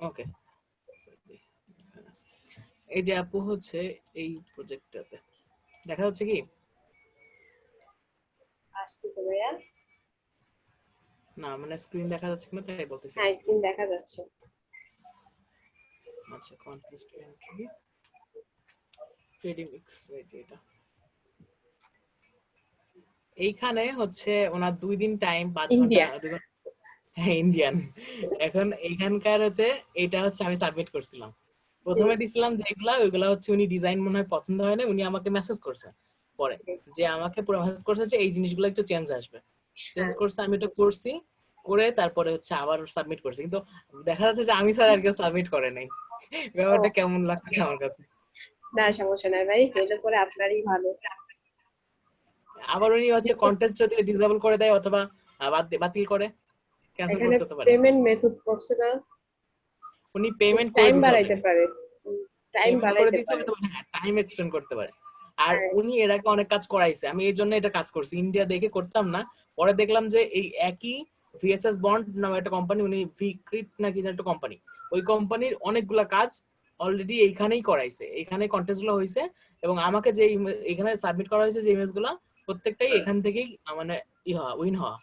ওকে, এই যে আপু হচ্ছে এই প্রজেক্টটাতে দেখা যাচ্ছে কি আসতে তো ভাইয়া, না, মানে স্ক্রিন দেখা যাচ্ছে কিনা তাই বলতেছি। হ্যাঁ স্ক্রিন দেখা যাচ্ছে। আচ্ছা, কন্টেস্ট এন্ট্রি রেডিমিক্স, এই যে এটা এইখানে হচ্ছে ওনার 2 দিন টাইম, 5 ঘন্টা ইন্ডিয়া। হ্যাঁ ইন্ডিয়ান। এখন এইখানকার হচ্ছে এটা হচ্ছে আমি সাবমিট করছিলাম, প্রথমে দিছিলাম যেগুলা ওইগুলা হচ্ছে উনি ডিজাইন মনে হয় পছন্দ হয় না, উনি আমাকে মেসেজ করছে পরে, যে আমাকে পুরো মেসেজ করছে যে এই জিনিসগুলো একটু চেঞ্জ আসবে, চেঞ্জ হ্যাঁ করছে, আমি এটা করছি, করে তারপরে হচ্ছে আবার সাবমিট করছি, কিন্তু দেখা যাচ্ছে যে আমি স্যার আর কেউ সাবমিট করে নাই। ও, ব্যাপারটা কেমন লাগছে আমার কাছে। না সমস্যা নাই ভাই, হলে পরে আপনারই ভালো। আবার উনি হচ্ছে কন্টেস্ট যদি ডিসেবল করে দেয় অথবা বাতিল করে, ক্যান্সেল এখানে করতে তো পারে। পেমেন্ট মেথড করছে না, উনি পেমেন্ট করে টাইম দিয়েছে বাড়াইতে অলরেডি, পারে, টাইম পেমেন্ট করে বাড়াইতে দিয়েছে পারে। অথবা হ্যাঁ টাইম এক্সটেন্ড করতে পারে। আর হ্যাঁ উনি এর আগে অনেক কাজ করাইছে, আমি এই জন্য এটা কাজ করছি, ইন্ডিয়া দেখে করতাম না, পরে দেখলাম যে এই একই ভিএসএস বন্ড নামে একটা কোম্পানি, উনি ভিক্রিট নাকি একটা কোম্পানি, ওই কোম্পানির অনেকগুলা কাজ অলরেডি এইখানেই করাইছে, এইখানে কন্টেস্ট গুলো হয়েছে, এবং আমাকে যে এখানে সাবমিট করা হয়েছে যে ইমেজ গুলা প্রত্যেকটাই এখান থেকেই মানে উইন হওয়া।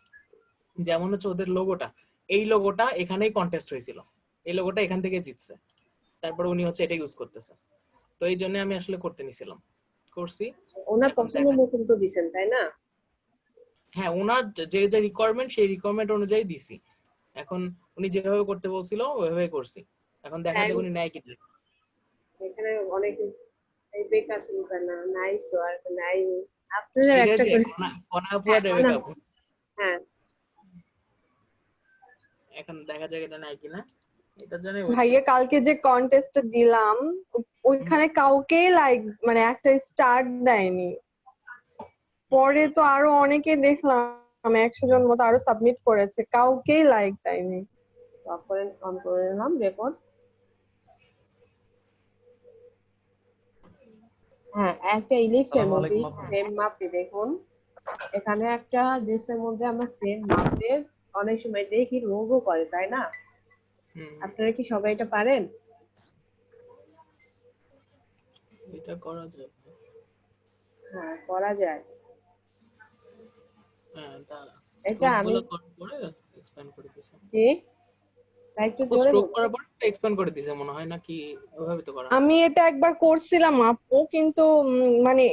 যেমন হচ্ছে ওদের লোগোটা, এই লোগোটা এখানেই কন্টেস্ট হয়েছিল, এই লোগোটা এখান থেকে জিতছে, তারপরে উনি হচ্ছে এটা ইউজ করতেছে, তো এই জন্য আমি আসলে করতে নিছিলাম, করছি। ওনার এখন পছন্দ দেখা, মতন তো দিছেন তাই না? হ্যাঁ ওনার যে যে রিকোয়ারমেন্ট সেই রিকোয়ারমেন্ট অনুযায়ী দিছি, এখন উনি যেভাবে করতে বলছিল ওইভাবে করছি, এখন দেখা টাইম, যাক উনি নেয় কিনা। এখানে অনেক এই বেকার শুনবে না, নাইস ওয়ার্ক, নাইস। আপনারা এটা একটা যে করে, কনা আপু আর হ্যাঁ রেবেকা আপু, হ্যাঁ এখন দেখা যাক এটা নেয় কিনা, এটার জন্য ওয়েট ভাইয়া করি। কালকে যে কন্টেস্ট দিলাম ওইখানে কাউকে লাইক মানে একটা স্টার্ট দেয়নি, পরে তো আরো অনেকে দেখলাম 100 জন মতো আরো সাবমিট করেছে, কাউকেই লাইক দেয়নি। অফ করেন, অন করে নিলাম রেকর্ড। হ্যাঁ একটা ইলিপসের আসসালামু মধ্যে আলাইকুম আপু। সেম মাপে দেখুন, এখানে একটা জিনিসের মধ্যে আমরা সেম মাপের অনেক সময় দেখি রোগও করে তাই না? আপনারা কি সবাই এটা পারেন? এটা করা যাবে, হ্যাঁ করা যায়। হ্যাঁ তা এটা স্ট্রোক আমি, গুলো করার পরে এক্সপ্যান্ড করে দিয়েছে, জি একটু ও জোরে স্ট্রোক বলুন। করার পরে এক্সপ্যান্ড করে দিয়েছে মনে হয়, নাকি ওইভাবে তো করা হয়। আমি এটা একবার করছিলাম আপু, কিন্তু মানে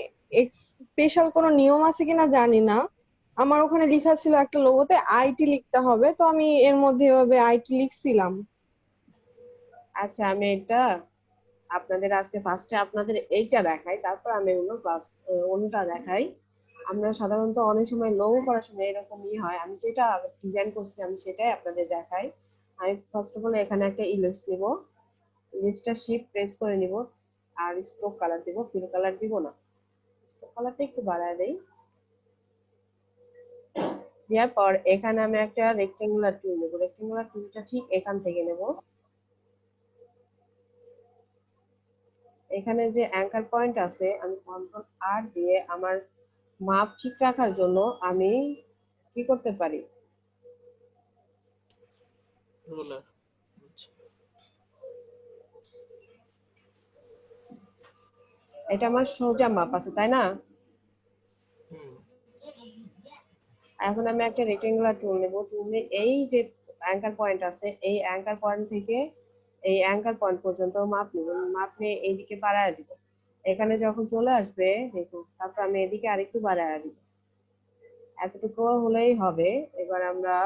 স্পেশাল কোনো নিয়ম আছে কিনা জানি না, আমার ওখানে লেখা ছিল একটা লোগোতে আইটি লিখতে হবে, তো আমি এর মধ্যে এভাবে আইটি লিখছিলাম। আচ্ছা আমি এটা আপনাদের আজকে ফার্স্টে আপনাদের এইটা দেখাই, তারপর আমি অন্যটা দেখাই। আমরা সাধারণত অনেক সময় লোগো করার সময় এরকমই হয়, আমি যেটা ডিজাইন করছি আমি সেটাই আপনাদের দেখাই। আমি ফার্স্ট অফ অল এখানে একটা ইলিপস নিব, ইলিপসটা শিফট প্রেস করে নিব, আর স্ট্রোক কালার দিব, ফিল কালার দিব না, স্ট্রোক কালারটা একটু বাড়ায় দেই। দেওয়ার পর এখানে আমি একটা রেক্টেঙ্গুলার টুল নেব, রেক্টেঙ্গুলার টুলটা ঠিক এখান থেকে নেব। এখানে যে অ্যাঙ্কার পয়েন্ট আছে আমি কন্ট্রোল আর দিয়ে আমার মাপ ঠিক রাখার জন্য আমি কি করতে পারি, রোলার, এটা আমার সোজা মাপ আছে তাই না? এখন আমি একটা রেক্টেঙ্গুলার টুল নেব, টুলে এই যে অ্যাঙ্কার পয়েন্ট আছে এই অ্যাঙ্কার পয়েন্ট থেকে এই অ্যাঙ্কার পয়েন্ট পর্যন্ত মাপ নেব, মাপ নিয়ে এইদিকে বাড়ায় দিব। এখানে যখন চলে আসবে দেখুন, তারপর আমি এদিকে আরেকটু বাড়ায় দিব, এতটুকু হলেই হবে। এবার আমরা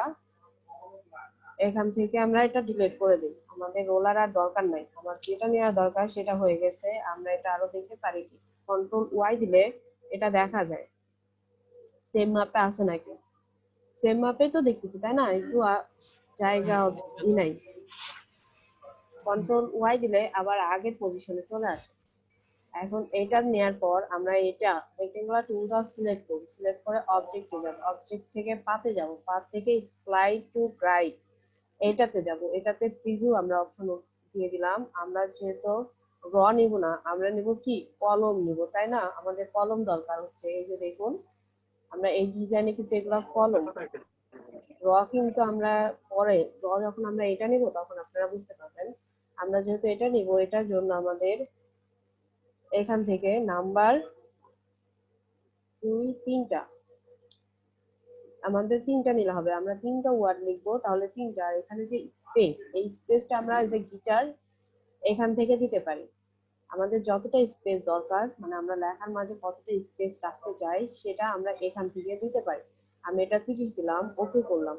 এখান থেকে আমরা এটা ডিলিট করে দিই, আমাদের রোলার আর দরকার নাই, আমার যেটা নেওয়ার দরকার সেটা হয়ে গেছে। আমরা এটা আরো দেখতে পারি কি, কন্ট্রোল ওয়াই দিলে এটা দেখা যায় সেম মাপে আছে নাকি, সেম মাপে তো দেখতেছি তাই না, একটু জায়গা নাই। কন্ট্রোল ওয়াই দিলে আবার আগের পজিশনে চলে আসে। এখন এটা নেওয়ার পর আমরা এটা রেক্টেঙ্গুলার টুলটা সিলেক্ট করব, সিলেক্ট করে অবজেক্টে যাব, অবজেক্ট থেকে পাতে যাব, পাত থেকে স্প্লাইড টু রাইট এটাতে যাব, এটাতে প্রিভিউ আমরা অপশন দিয়ে দিলাম। আমরা যেহেতু র নিব না, আমরা নিব কি কলম নিব তাই না, আমাদের কলম দরকার হচ্ছে। এই যে দেখুন আমরা এই ডিজাইনে কিন্তু এগুলো কলম, র কিন্তু আমরা পরে র যখন আমরা এটা নিব তখন আপনারা বুঝতে পারবেন। আমরা যেহেতু এটা নিব, এটার জন্য আমাদের এখান থেকে নাম্বার 2 3টা, আমাদের 3টা নিলে হবে। আমরা 3টা ওয়ার্ড লিখবো, তাহলে 3টা। আর এখানে যে স্পেস, এই স্পেসটা আমরা এই যে গিটার এখান থেকে দিতে পারি। আমাদের যতটা স্পেস দরকার, মানে আমরা লেখার মাঝে কতটা স্পেস রাখতে চাই, সেটা আমরা এখান থেকে দিতে পারি। আমি এটা 30 দিলাম, ওকে করলাম।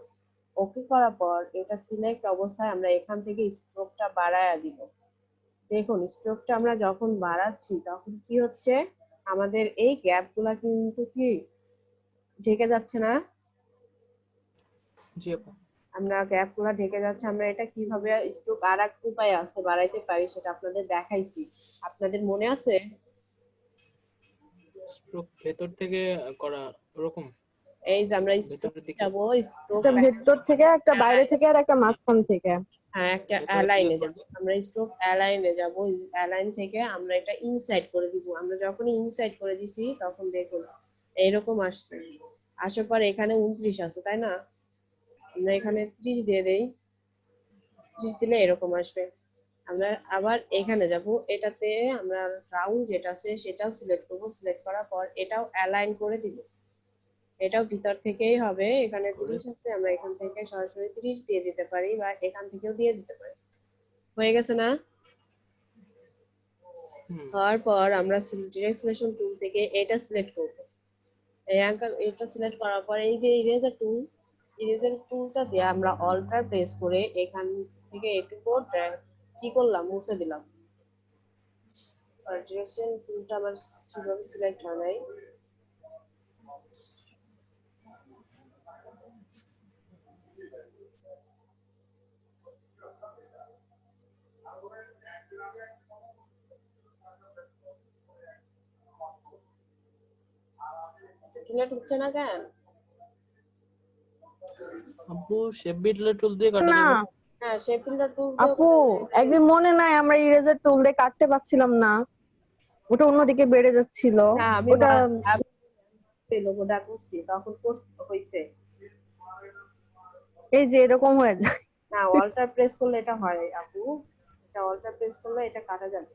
ওকে করার পর এটা সিলেক্ট অবস্থায় আমরা এখান থেকে স্ট্রোকটা বাড়ায়া দিব। দেখুন স্ট্রোকটা আমরা যখন বাড়াচ্ছি তখন কি হচ্ছে, আমাদের এই গ্যাপ গুলা কিন্তু কি ঢেকে যাচ্ছে না? জি আপু। আমরা গ্যাপ গুলা ঢেকে যাচ্ছে। আমরা এটা কিভাবে স্ট্রোক আর এক উপায় আছে বাড়াইতে পারি, সেটা আপনাদের দেখাইছি। আপনাদের মনে আছে? স্ট্রোক ভেতর থেকে করা ওরকম এই যে আমরা স্ট্রোক ভেতরের দিকে যাব, স্ট্রোক একটা ভেতর থেকে, একটা বাইরে থেকে, আর একটা মাঝখান থেকে। হ্যাঁ একটা ভেতরের দিকে অ্যালাইনে যাব। করলে আমরা স্ট্রোক অ্যালাইনে যাব, অ্যালাইন থেকে আমরা এটা ইনসাইড করে দিব। আমরা যখনই ইনসাইড করে দিছি তখন দেখুন এইরকম আসছে। আসার পর এখানে 29 আছে, তাই না? আমরা এখানে 30 দিয়ে দেই, 30 দিলে এরকম আসবে। আমরা আবার এখানে যাব, এটাতে আমরা রাউন্ড যেটা আছে সেটাও সিলেক্ট করব। সিলেক্ট করার পর এটাও অ্যালাইন করে দিব। এটাও ভিতর থেকেই হবে। এখানে করে 30 আছে, আমরা এখান থেকে সরাসরি 30 দিয়ে দিতে পারি, বা এখান থেকেও দিয়ে দিতে পারি। হয়ে গেছে না? হওয়ার পর আমরা ডিরেক্ট সিলেকশন টুল থেকে এটা সিলেক্ট করব। এই অ্যাঙ্কার এটা সিলেক্ট করার পর এই যে ইরেজার টুল, ইরেজার টুলটা দিয়ে আমরা অল্টার প্রেস করে এখান থেকে এটুকু কি করলাম, মুছে দিলাম। সরি, ডিরেকশন টুলটা আমার ঠিকভাবে সিলেক্ট হয় নাই। টুলে ঢুকছে না কেন? আপু শেপ বিটলের টুল দিয়ে কাটা না যাবে? হ্যাঁ, শেপিংটা টুল দিয়ে আপু, একদিন মনে নাই আমরা ইরেজার টুল দিয়ে কাটতে পারছিলাম না, ওটা অন্যদিকে বেড়ে যাচ্ছিল। না, আমি ওটা লোগোটা করছি তখন হইছে। এই যে এরকম হয়ে যায়। না, অল্টার প্রেস করলে এটা হয় আপু, এটা অল্টার প্রেস করলে এটা কাটা যাবে।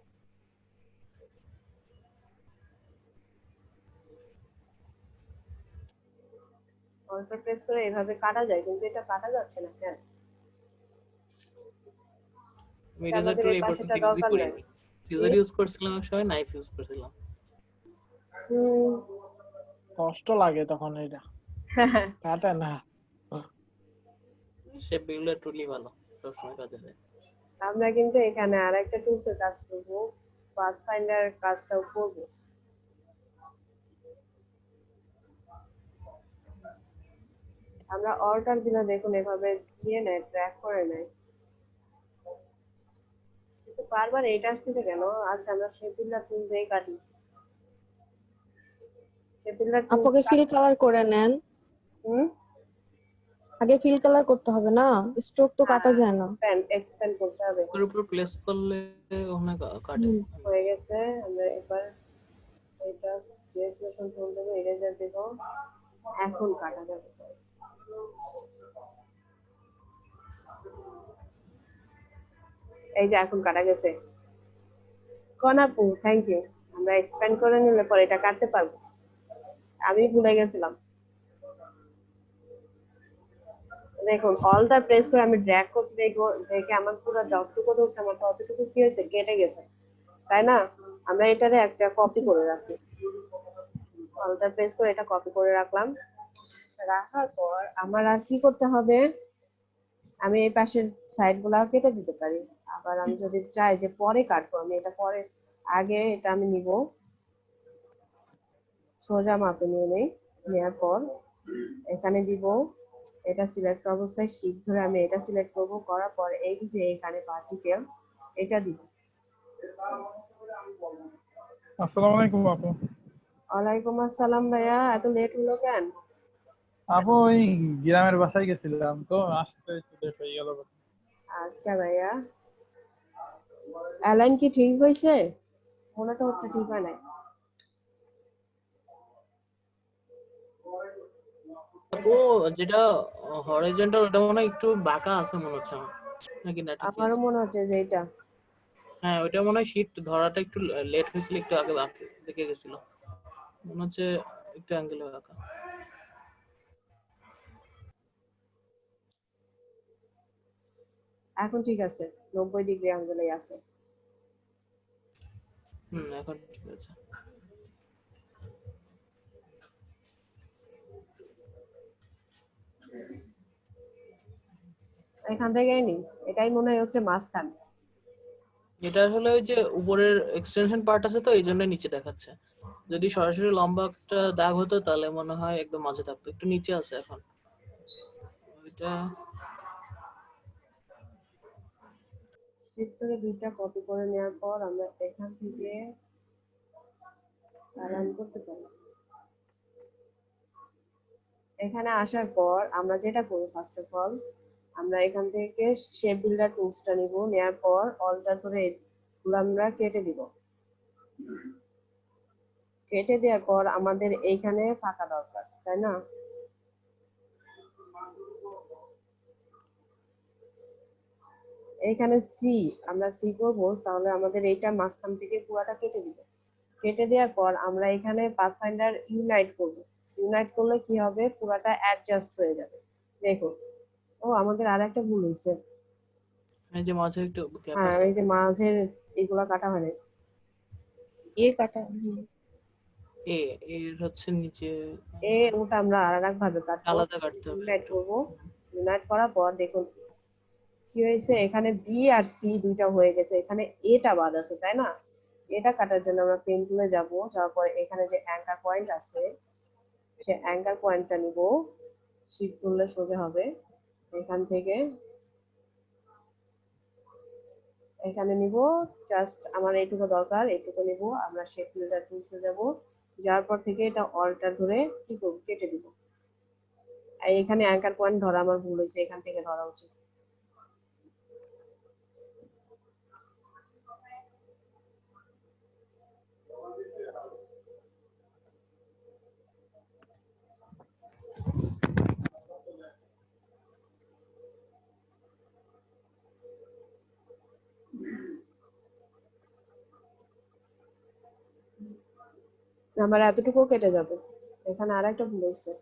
অল্টার প্রেস করে এভাবে কাটা যায়, কিন্তু এটা কাটা যাচ্ছে না কেন? আমি এটা ইরেজার আমাদের টুল এই এই পর্যন্ত পাশেটা ইউজই দরকার নাই। করিনি। সিজার ইউজ করছিলাম এক সময়, নাইফ ইউজ করছিলাম। হুম, কষ্ট লাগে তখন, এটা কাটে না। শেপ বিটলের টুলই ভালো, সবসময় কাজে দেয়। আমরা কিন্তু এখানে আরেকটা টুলসের কাজ করব, পাথফাইন্ডার কাজটাও করব। আমরা অল্টার দিলে দেখুন এভাবে দিয়ে নেয়, ট্র্যাক করে নেয়, কিন্তু বারবার এটা আসতেছে কেন? আচ্ছা, আমরা শেপিল্লার টুল দিয়ে কাটি। শেপিল্লার টুল আপুকে ফিল কালার করে নেন, হুম, আগে ফিল কালার করতে হবে না, স্ট্রোক তো কাটা যায় না। এক্সপ্যান্ড করতে হবে। ওর উপর প্লেস করলে ওখানে কাটে। হয়ে গেছে। আমরা এবার এটা রেজিস্ট্রেশন টুল দেবো, ইরেজার দেব, এখন কাটা যাবে। এই যে এখন কাটা গেছে। কনাপু, থ্যাংক ইউ। আমরা এক্সপ্যান্ড করে নিলে পরে এটা কাটতে পারবো। আমি ভুলে গেছিলাম। দেখুন অল্টার প্রেস করে আমি ড্র্যাগ করছি, দেখে আমার পুরো যতটুকু ধরছে আমার ততটুকু কি হয়েছে, কেটে গেছে, তাই না? আমরা এটারে একটা কপি করে রাখি। অল্টার প্রেস করে এটা কপি করে রাখলাম। রাখার পর আমার আর কি করতে হবে, আমি এই পাশের সাইড গুলা কেটে দিতে পারি। আবার আমি যদি চাই যে পরে কাটবো, আমি এটা পরে, আগে এটা আমি নিব, সোজা মাপে নিয়ে নেই। নেওয়ার পর এখানে দিব, এটা সিলেক্ট অবস্থায় শিফট ধরে আমি এটা সিলেক্ট করব। করার পর এই যে এখানে পার্টিকেল, এটা দিব। আসসালামু আলাইকুম আপু। ওয়ালাইকুম আসসালাম ভাইয়া, এত লেট হলো কেন? আপু ওই গ্রামের বাসায় গেছিলাম তো, আসতে একটু লেট হয়ে গেল। আচ্ছা ভাইয়া, অ্যালাইন কি ঠিক হয়েছে? মনে তো হচ্ছে ঠিক হয় নাই। আপু যেটা হরাইজন্টাল ওটা মনে হয় একটু বাঁকা আছে মনে হচ্ছে আমার, নাকি না ঠিকই আমারও আছে? মনে হচ্ছে যে এটা হ্যাঁ ওইটা মনে হয় শীট ধরাটা একটু লেট হয়েছিল, একটু আগে বাকি দেখে গেছিল মনে হচ্ছে, একটু অ্যাঙ্গেল রাখা। এখন ঠিক আছে, 90 ডিগ্রি অ্যাঙ্গেলে আছে। এখন ঠিক আছে। এখান থেকেই নি, এটাই মনে হয় হচ্ছে মাঝখান। এটা আসলে ওই যে উপরের এক্সটেনশন পার্ট আছে তো এই জন্য নিচে দেখাচ্ছে। যদি সরাসরি লম্বা একটা দাগ হতো তাহলে মনে হয় একদম মাঝে থাকতো, একটু নিচে আছে এখন ওইটা। শীট থেকে 2টা কপি করে নেওয়ার পর আমরা এখান থেকে অ্যালাইন করতে পারি। এখানে আসার পর আমরা যেটা করব, ফার্স্ট অফ অল আমরা এখান থেকে শেপ বিল্ডার টুলসটা নিব, নেওয়ার পর অল্টার ধরে এগুলো আমরা কেটে দিব। কেটে দেওয়ার পর আমাদের এইখানে ফাঁকা দরকার, তাই না? এইখানে সি, আমরা সি করব, তাহলে আমাদের এইটা মাঝখান থেকে পুরাটা কেটে দিব। কেটে দেওয়ার পর আমরা এখানে পাথফাইন্ডার ইউনাইট করব। ইউনাইট করলে কি হবে, পুরাটা অ্যাডজাস্ট হয়ে যাবে। দেখো, ও আমাদের আর একটা ভুল হয়েছে। এই যে মাঝে একটু গ্যাপ হ্যাঁ, আছে, এই যে মাঝের এগুলা কাটা হয়নি, কাটা। এ এর হচ্ছে নিচে ওটা আমরা আর এক ভাবে কাটবো। আলাদা কাটতে হবে ইউনাইট একটু। করবো। ইউনাইট করার পর দেখুন কি হয়েছে, এখানে বি আর সি দুইটা হয়ে গেছে, এখানে এটা বাদ আছে, তাই না? এটা কাটার জন্য আমরা পেন টুলে যাব, যাওয়ার পর এখানে যে অ্যাঙ্কার পয়েন্ট আছে সে অ্যাঙ্কার পয়েন্টটা নিব, শিফট তুললে সোজা হবে। এখান থেকে এখানে নিব, জাস্ট আমার এইটুকু দরকার, এইটুকু নিব। আমরা শেপ বিল্ডার টুলসে যাব, যাওয়ার পর থেকে এটা অল্টার ধরে কি করব, কেটে দিব। আর এখানে অ্যাঙ্কার পয়েন্ট ধরা আমার ভুল হয়েছে, এখান থেকে ধরা উচিত। আমার এতটুকু কেটে যাবে। এখানে আর একটা ভুল হয়েছে,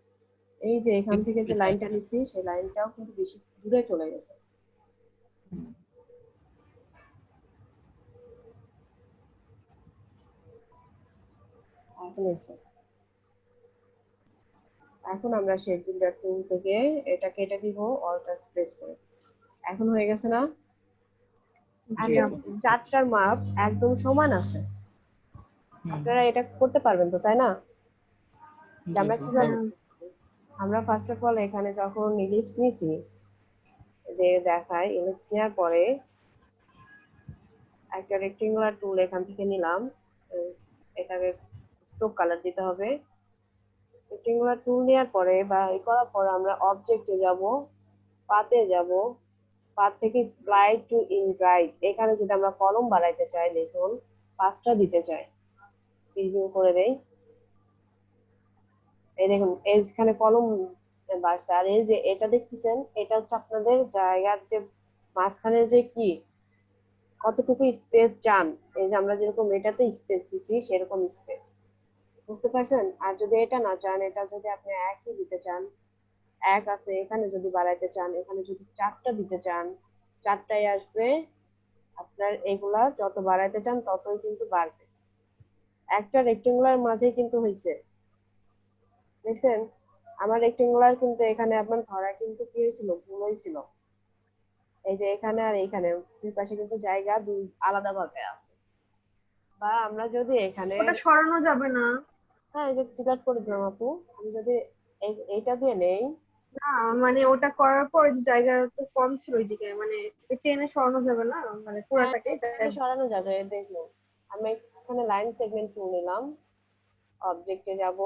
এই যে এখান থেকে যে লাইনটা নিছি সেই লাইনটাও কিন্তু বেশি দূরে চলে গেছে। এখন হয়েছে। এখন আমরা শেপ বিল্ডার টুল থেকে এটা কেটে দিব, অল্টার প্রেস করে। এখন হয়ে গেছে না? জি এখন আপু। চারটার মাপ একদম সমান আছে, আপনারা এটা করতে পারবেন তো, তাই না? জি আমরা আপু, কিভাবে, আমরা ফার্স্ট অফ অল এখানে যখন ইলিপস নিছি, যে দেখায় ইলিপস নেওয়ার পরে একটা রেক্টেঙ্গুলার টুল এখান থেকে নিলাম, এটাকে স্ট্রোক কালার দিতে হবে। রেক্টেঙ্গুলার টুল নেওয়ার পরে বা এই করার পর আমরা অবজেক্টে যাব, পাতে যাব, পাত থেকে স্প্লাইড টু ইনরাইট, এখানে যদি আমরা কলম বাড়াইতে চাই, দেখুন 5টা দিতে চাই, প্রিভিউ করে দেই। এই দেখুন এইখানে কলম বাড়ছে, আর এই যে এটা দেখতেছেন এটা হচ্ছে আপনাদের জায়গার যে মাঝখানে যে কি কতটুকু স্পেস চান, এই যে আমরা যেরকম এটাতে স্পেস দিছি সেরকম স্পেস, বুঝতে পারছেন? আর যদি এটা না চান, এটা যদি আপনি একই দিতে চান, এক আছে, এখানে যদি বাড়াইতে চান, এখানে যদি 4টা দিতে চান, 4টাই আসবে। আপনার এগুলা যত বাড়াইতে চান ততই কিন্তু বাড়বে। একটা রেক্টেঙ্গুলার মাঝে কিন্তু হয়েছে, দেখছেন? আমার রেক্টেঙ্গুলার কিন্তু এখানে আপনার ধরা কিন্তু কি হয়েছিল, ভুল হয়েছিল। এই যে এখানে আর এখানে দুই পাশে কিন্তু জায়গা দুই আলাদা ভাবে আছে। বা আমরা যদি এখানে, ওটা সরানো যাবে না? হ্যাঁ এই যে ডিলিট করে দিলাম আপু, আমি যদি এইটা দিয়ে নেই, না, মানে ওটা করার পর যে জায়গা তো কম ছিল ওইদিকে, মানে টেনে সরানো যাবে না, মানে হ্যাঁ পুরাটাকে এখানে সরানো যাবে। দেখুন আমি এখানে লাইন সেগমেন্ট টুল নিলাম, অবজেক্টে যাব,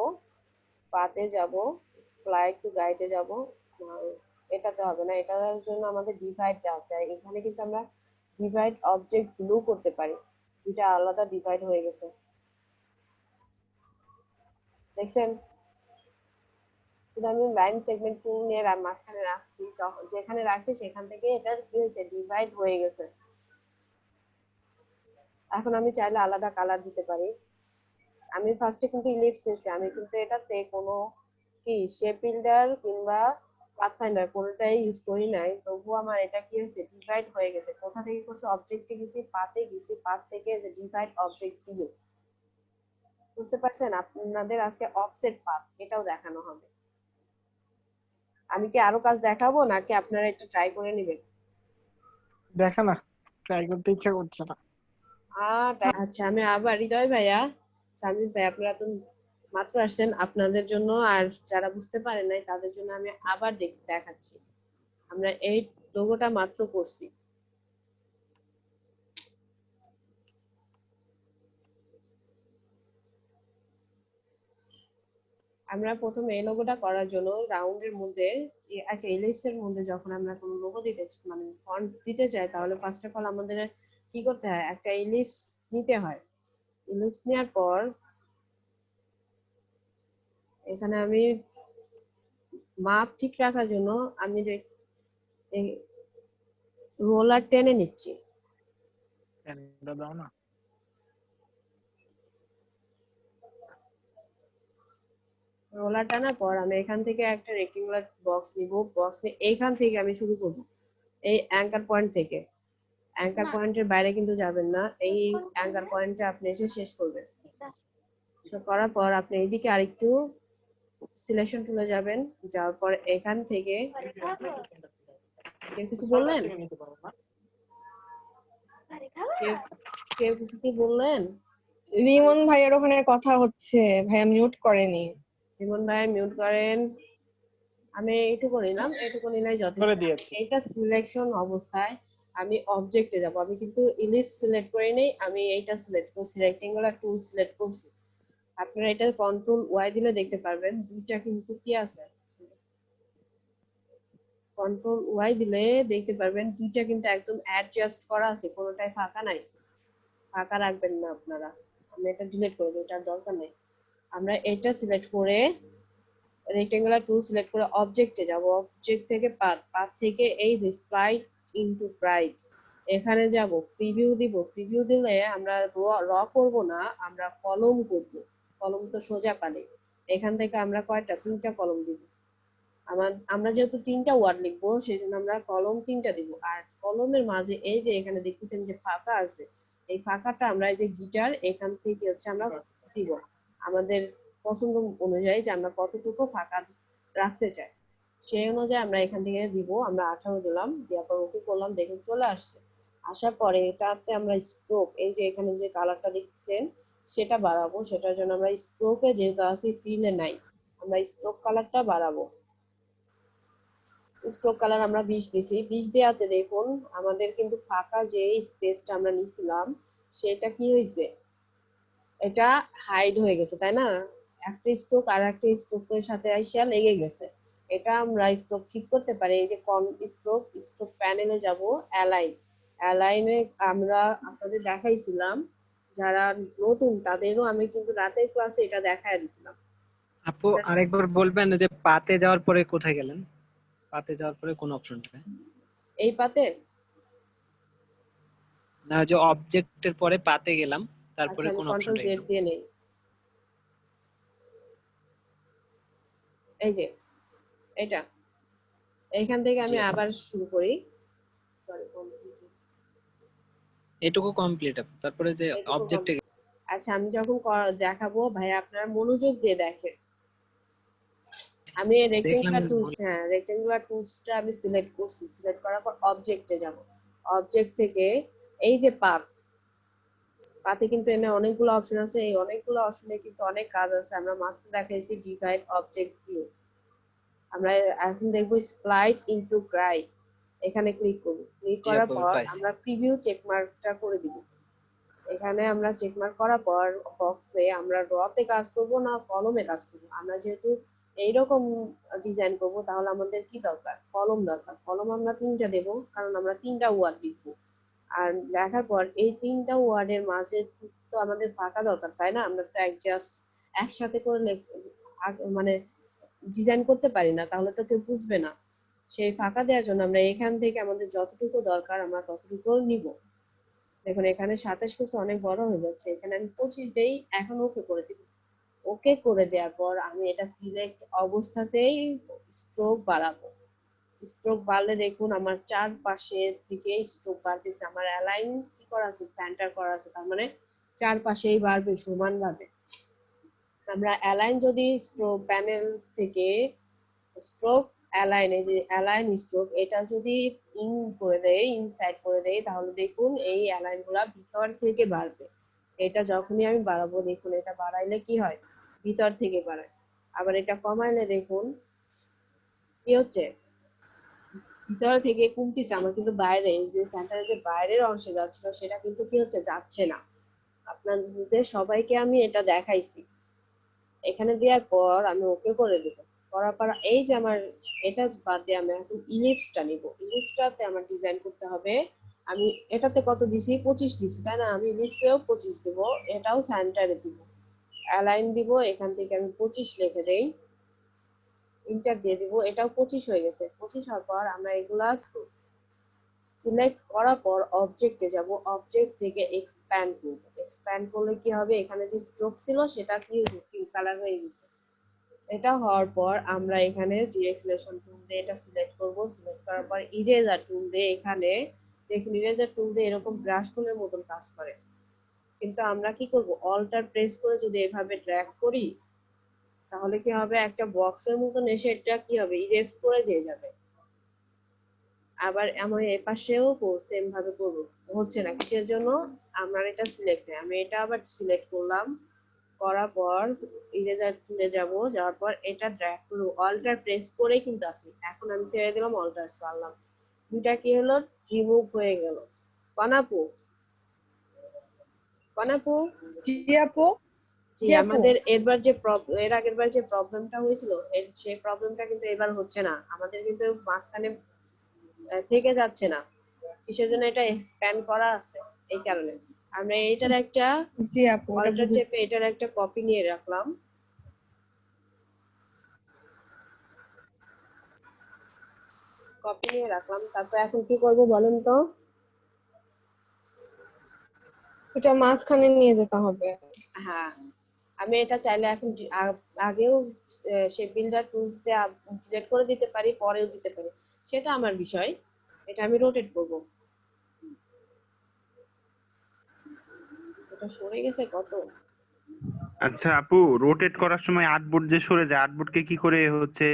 পাতে যাব, স্প্লাইড টু গাইডে যাব। এটাতে হবে না, এটার জন্য আমাদের ডিভাইড আছে, আর এখানে কিন্তু আমরা ডিভাইড অবজেক্ট গ্লু করতে পারি, দুটা আলাদা ডিভাইড হয়ে গেছে, দেখছেন? শুধু আমি লাইন সেগমেন্ট টুল নিয়ে মাঝখানে রাখছি, যেখানে রাখছি সেখান থেকে এটা কি হয়েছে, ডিভাইড হয়ে গেছে। এখন আমি চাইলে আলাদা কালার দিতে পারি। আমি ফার্স্টে কিন্তু ইলিপস নিয়েছি, আমি কিন্তু এটাতে কোনো কি শেপ বিল্ডার কিংবা পাথফাইন্ডার কোনোটাই ইউজ করি নাই, তবুও আমার এটা কি হয়েছে ডিভাইড হয়ে গেছে। কোথা থেকে করছে, অবজেক্টে গেছি, পাতে গেছি, পাত থেকে যে ডিভাইড অবজেক্ট ভিউ, বুঝতে পারছেন? আপনাদের আজকে অফসেট পাত এটাও দেখানো হবে। আমি কি আরো কাজ দেখাবো নাকি আপনারা একটু ট্রাই করে নেবেন? দেখা না, ট্রাই করতে ইচ্ছা করছে না। আচ্ছা, আমি আবার হৃদয় ভাইয়া, সাজিদ ভাই, আপনারা তো মাত্র আসছেন, আপনাদের জন্য আর যারা বুঝতে পারেন নাই তাদের জন্য আমি আবার দেখাচ্ছি। আমরা এই লোগোটা মাত্র করছি। আমরা প্রথমে এই লোগোটা করার জন্য রাউন্ডের মধ্যে একটা এলিপস এর মধ্যে যখন আমরা কোনো লোগো দিতে মানে ফন্ট দিতে চাই, তাহলে ফার্স্ট অফ অল আমাদের কি করতে হয়, একটা এলিপস নিতে হয়। এলিপস নেওয়ার পর এখানে আমি মাপ ঠিক রাখার জন্য আমি রোলার টেনে নিচ্ছি। পেনটা দাও না। রোলার টানার পর আমি এখান থেকে একটা রেক্টেঙ্গুলার বক্স নিব। বক্স নিয়ে এইখান থেকে আমি শুরু করব, এই অ্যাঙ্কার পয়েন্ট থেকে। অ্যাঙ্কার পয়েন্টের বাইরে কিন্তু যাবেন না, এই অ্যাঙ্কার পয়েন্টে আপনি এসে শেষ করবেন। করার পর আপনি এইদিকে আরেকটু সিলেকশন টুলে যাবেন, যাওয়ার পর এখান থেকে কেউ কিছু বললেন, কেউ কিছু কি বললেন? রিমন ভাইয়ের ওখানে কথা হচ্ছে, ভাইয়া মিউট করেনি। রিমন ভাই মিউট করেন। আমি এইটুকু নিলাম, এইটুকু নিলেই করে যথেষ্ট। দিয়েছি। এইটা সিলেকশন অবস্থায় আমি অবজেক্টে যাব। আমি কিন্তু ইলিপস সিলেক্ট করে নেই, আমি এইটা সিলেক্ট করছি, রেক্টেঙ্গুলার টুল সিলেক্ট করছি। আপনারা এটা কন্ট্রোল ওয়াই দিলে দেখতে পারবেন দুইটা কিন্তু কি আছে, কন্ট্রোল ওয়াই দিলে দেখতে পারবেন দুইটা কিন্তু একদম অ্যাডজাস্ট করা আছে, কোনোটাই ফাঁকা নাই। ফাঁকা রাখবেন না আপনারা। আমি এটা ডিলিট করে দিই, এটার দরকার নেই। আমরা এটা সিলেক্ট করে রেক্টেঙ্গুলার টুল সিলেক্ট করে অবজেক্টে যাব। অবজেক্ট থেকে পাথ, পাথ থেকে এই যে স্প্লাইট ইনটু ব্রাইট, এখানে যাব, প্রিভিউ দিব। প্রিভিউ দিলে আমরা র করব না, আমরা কলম করব। কলম তো সোজা পারে, এখান থেকে আমরা কয়টা, তিনটা কলম দিব। আমরা যেহেতু তিনটা ওয়ার্ড লিখবো সেই জন্য আমরা কলম তিনটা দিব। আর কলমের মাঝে এই যে এখানে দেখতেছেন যে ফাঁকা আছে, এই ফাঁকাটা আমরা এই যে গিটার এখান থেকে হচ্ছে আমরা দিব আমাদের পছন্দ অনুযায়ী, যে আমরা কতটুকু ফাঁকা রাখতে চাই সেই অনুযায়ী আমরা এখান থেকে দিব। আমরা 18 দিলাম, দেওয়ার পর ওকে করলাম, দেখুন চলে আসছে। আসার পরে এটাতে আমরা স্ট্রোক, এই যে এখানে যে কালারটা দেখছেন সেটা বাড়াবো। সেটার জন্য আমরা স্ট্রোকে যেহেতু আছি ফিলে নাই, আমরা স্ট্রোক কালারটা বাড়াবো। স্ট্রোক কালার আমরা 20 দিছি। 20 দেওয়াতে দেখুন আমাদের কিন্তু ফাঁকা যে স্পেসটা আমরা নিছিলাম সেটা কি হয়েছে, এটা হাইড হয়ে গেছে, তাই না? একটা স্ট্রোক আর একটা স্ট্রোকের সাথে আইসা লেগে গেছে। এটা আমরা স্ট্রোক ঠিক করতে পারি। এই যে স্ট্রোক, স্ট্রোক প্যানেলে যাব, অ্যালাইন। অ্যালাইনে আমরা আপনাদের দেখাইছিলাম, যারা নতুন তাদেরও আমি কিন্তু রাতের ক্লাসে এটা দেখায় দিছিলাম। আপু আরেকবার বলবেন যে পাতে যাওয়ার পরে কোথায় গেলেন? পাতে যাওয়ার পরে কোন অপশনটা? এই পাতে না, যে অবজেক্টের পরে পাতে গেলাম, তারপরে আচ্ছা, আমি কোন কন্ট্রোল অপশনটা জেড গেলাম? দিয়ে নেই। এই যে এটা, এইখান থেকে আমি জি। আবার শুরু করি। সরি, এটুকু কমপ্লিট। তারপরে যে এটুকু অবজেক্টে আচ্ছা, আমি যখন দেখাবো ভাই আপনারা মনোযোগ দিয়ে দেখেন। আমি দেখলাম। রেক্টেঙ্গুলার টুলসটা আমি সিলেক্ট করছি। সিলেক্ট করার পর অবজেক্টে যাব। অবজেক্ট থেকে এই যে পাথ, পাথে কিন্তু এনে অনেকগুলো অপশন আছে। এই অনেকগুলো অপশনে কিন্তু অনেক কাজ আছে। আমরা মাত্র দেখাইছি ডিভাইড অবজেক্ট ভিউ। আমরা এখন দেখবো স্প্লাইট ইনটু গ্রাইড, এখানে ক্লিক করব। ক্লিক জি করার আপু, পর পাইছি। আমরা প্রিভিউ চেকমার্কটা করে দিব। এখানে আমরা চেকমার্ক করার পর বক্সে আমরা রতে কাজ করব না কলমে কাজ করব। আমরা যেহেতু এইরকম ডিজাইন করব তাহলে আমাদের কি দরকার, কলম দরকার। কলম আমরা তিনটা দেব, কারণ আমরা তিনটা ওয়ার্ড লিখবো। আর লেখার পর এই তিনটা ওয়ার্ডের মাঝে তো আমাদের ফাঁকা দরকার, তাই না? আমরা তো একসাথে করে মানে ডিজাইন করতে পারি না, তাহলে তো কেউ বুঝবে না। সেই ফাঁকা দেওয়ার জন্য আমরা এখান থেকে আমাদের যতটুকু দরকার আমরা ততটুকু নিব। দেখুন এখানে 27 করছে, অনেক বড় হয়ে যাচ্ছে, এখানে আমি 25 দেই, এখন ওকে করে দিব। ওকে করে দেওয়ার পর আমি এটা সিলেক্ট অবস্থাতেই স্ট্রোক বাড়াবো। স্ট্রোক বাড়লে দেখুন আমার চারপাশে থেকে স্ট্রোক বাড়তেছে, আমার অ্যালাইন কি করা আছে, সেন্টার করা আছে, তার মানে চারপাশেই বাড়বে সমানভাবে। আমরা অ্যালাইন যদি স্ট্রোক প্যানেল থেকে স্ট্রোক অ্যালাইন, এই যে অ্যালাইন স্ট্রোক, এটা যদি ইন করে দেই, ইনসাইড করে দেই, তাহলে দেখুন এই অ্যালাইন গুলা ভিতর থেকে বাড়বে। এটা যখনই আমি বাড়াবো, দেখুন এটা বাড়াইলে কি হয়, ভিতর থেকে বাড়ায়। আবার এটা কমাইলে দেখুন কি হচ্ছে, ভিতর থেকে কমতেছে। আমার কিন্তু বাইরে যে সেন্টারে যে বাইরের অংশে যাচ্ছিল সেটা কিন্তু কি হচ্ছে, যাচ্ছে না। আপনাদের সবাইকে আমি এটা দেখাইছি। এখানে দেওয়ার পর আমি ওকে করে দেব, করার পর এই যে আমার এটা বাদ দিয়ে আমি এখন ইলিপসটা নিব। ইলিপসটাতে আমার ডিজাইন করতে হবে। আমি এটাতে কত দিছি, 25 দিছি, তাই না? আমি ইলিপসেও 25 দিব, এটাও সেন্টারে দিব, অ্যালাইন দিব, এখান থেকে আমি 25 লিখে দেই, ইন্টার দিয়ে দিব, এটাও 25 হয়ে গেছে। 25 হওয়ার পর আমরা এগুলা সিলেক্ট করার পর অবজেক্টে যাব, অবজেক্ট থেকে এক্সপ্যান্ড করব। এক্সপ্যান্ড করলে কি হবে, এখানে যে স্ট্রোক ছিল সেটা কি পিঙ্ক কালার হয়ে গেছে। এটা হওয়ার পর আমরা এখানে ডিরেক্সলেশন টুল দিয়ে এটা সিলেক্ট করব। সিলেক্ট করার পর ইরেজার টুল দিয়ে এখানে দেখুন, ইরেজার টুল দিয়ে এরকম ব্রাশ টুলের মতন কাজ করে, কিন্তু আমরা কি করব, অল্টার প্রেস করে যদি এভাবে ড্র্যাগ করি তাহলে কি হবে, একটা বক্সের মতন এসে এটা কি হবে, ইরেজ করে দিয়ে যাবে। আবার আমি এ পাশেও সেম ভাবে করব, হচ্ছে না কিসের জন্য, আমার এটা সিলেক্ট নেই। আমি এটা আবার সিলেক্ট করলাম, করার পর ইরেজার টুলে যাব, যাওয়ার পর এটা ড্র্যাগ করব, অল্টার প্রেস করে কিন্তু আসি। এখন আমি ছেড়ে দিলাম, অল্টার ছাড়লাম, দুইটা কি হলো, রিমুভ হয়ে গেল। কনাপু, কনাপু, জি আপু। জি, জি আপু। আমাদের এর আগের বার যে প্রবলেমটা হয়েছিল সেই প্রবলেমটা কিন্তু এবার হচ্ছে না, আমাদের কিন্তু মাঝখানে থেকে যাচ্ছে না। কিসের জন্য, এটা এক্সপ্যান্ড করা আছে, এই কারণে। আমরা এটার একটা জি আপু, এটা অল্টার চেপে বুঝেছি। এটার একটা কপি নিয়ে রাখলাম, তারপর এখন কি করব বলেন তো? এটা মাঝখানে নিয়ে যেতে হবে। হ্যাঁ, আমি এটা চাইলে এখন আগেও সে বিল্ডার টুলস দিয়ে ডিলিট করে দিতে পারি, পরেও দিতে পারি, সেটা আমার বিষয়। এটা আমি রোটেট করব। এটা সরে গেছে কত, আচ্ছা আপু, রোটেট করার সময় আর্টবোর্ড যে সরে যায়, আর্টবোর্ডকে কি করে হচ্ছে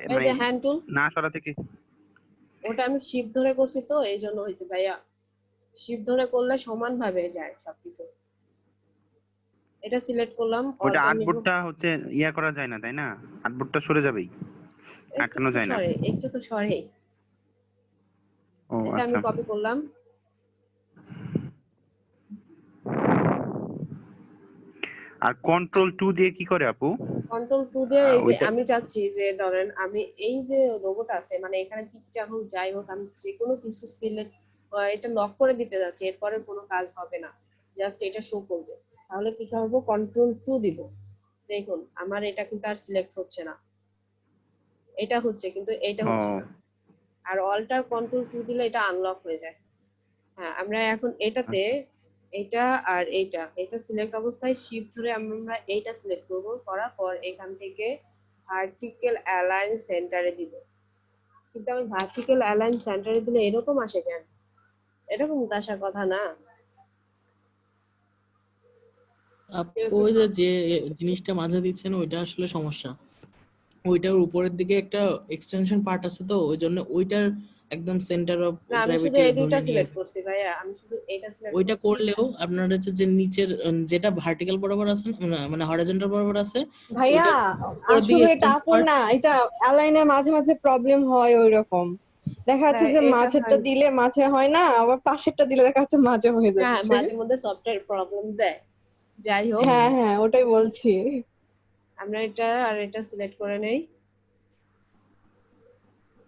এই মানে যে হ্যান্ড টুল, না সরা থেকে? ওটা আমি শিফট ধরে করছি তো এই জন্য হয়েছে ভাইয়া। শিফট ধরে করলে সমান ভাবে যায় সবকিছু। এটা সিলেক্ট করলাম, ওটা অল্টার নিব, আর্টবোর্ডটা হচ্ছে ইয়া করা যায় না তাই না? আর্টবোর্ডটা সরে যাবেই, একটু আটকানো তো যায় না। সরে, একটু তো সরে। ও এটা আমি আচ্ছা। কপি করলাম, আর কন্ট্রোল 2 দিয়ে কি করে আপু? কন্ট্রোল টু দিয়ে এই যে ওইটা আমি চাচ্ছি যে ধরেন আমি এই যে লোগোটা আছে, মানে এখানে পিকচার হোক যাই হোক, আমি যে কোনো কিছু সিলেক্ট এটা লক করে দিতে যাচ্ছি, এরপরে কোনো কাজ হবে না, জাস্ট এটা শো করবে। তাহলে কি করব, কন্ট্রোল টু দিব, দেখুন আমার এটা কিন্তু আর সিলেক্ট হচ্ছে না, এটা হচ্ছে কিন্তু এটা হচ্ছে ও না। আর অল্টার কন্ট্রোল টু দিলে এটা আনলক হয়ে যায়। হ্যাঁ, আমরা এখন এটাতে এটা আর এটা সিলেক্ট অবস্থায় শিফট ধরে আমরা এইটা সিলেক্ট করব, করার পর এখান থেকে ভার্টিক্যাল অ্যালাইন সেন্টারে দিব। কিন্তু আমি ভার্টিক্যাল অ্যালাইন সেন্টারে দিলে এরকম আসে কেন? এরকম তো আসার কথা না। ওই যে জিনিসটা মাঝে দিচ্ছেন ওইটা আসলে সমস্যা। ওইটার উপরের দিকে একটা এক্সটেনশন পার্ট আছে, তো ওই জন্য ওইটার একদম সেন্টার অফ না, আমি শুধু গ্র্যাভিটি এই দুইটা ধরে নিয়ে সিলেক্ট করছি ভাইয়া, আমি শুধু এইটা সিলেক্ট ওইটা করছি। করলেও আপনার হচ্ছে যে নিচের যেটা ভার্টিক্যাল বরাবর আছে মানে হরাইজন্টাল বরাবর আছে ভাইয়া, ওইটার আর উপরের দিকে শুধু এটা এক্সটেনশন আপন পার্ট। না, এটা অ্যালাইনে মাঝে মাঝে প্রবলেম হয় ওইরকম। দেখা যাচ্ছে হ্যাঁ, যে এটা মাঝেরটা হয়। দিলে মাঝে হয় না, আবার পাশেরটা দিলে দেখা যাচ্ছে মাঝে হয়ে হ্যাঁ, যাচ্ছে। মাঝে মধ্যে সফটওয়্যার প্রবলেম দেয়। যাই হোক, হ্যাঁ হ্যাঁ, ওটাই বলছি। আমরা এটা আর এটা সিলেক্ট করে নেই,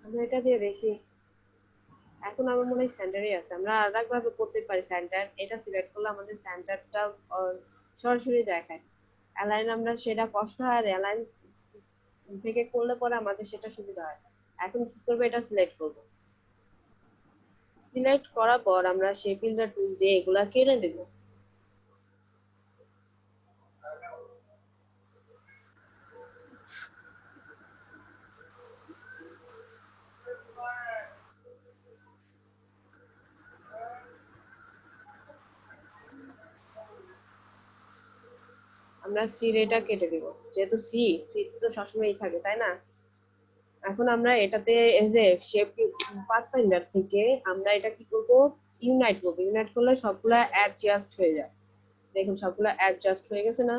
আমরা এটা দিয়ে দেখি। এখন আমার মনে হয় সেন্টারই আছে, আমরা আলাদা ভাবে করতে পারি। সেন্টার এটা সিলেক্ট করলে আমাদের সেন্টারটা সরাসরি দেখায়। অ্যালাইন আমরা সেটা কষ্ট হয়, আর অ্যালাইন থেকে করলে পরে আমাদের সেটা সুবিধা হয়। এখন কি করবো, এটা সিলেক্ট করব, সিলেক্ট করার পর আমরা শেপ বিল্ডার টুল দিয়ে এগুলা কেটে দেব। আমরা সির এটা কেটে দেব, যেহেতু সি তো সবসময়ই থাকে তাই না। এখন আমরা এটাতে এই যে শেপ পাথফাইন্ডার থেকে আমরা এটা কি করব, ইউনাইট করব। ইউনাইট করলে সবগুলা অ্যাডজাস্ট হয়ে যায়। দেখুন সবগুলা অ্যাডজাস্ট হয়ে গেছে না।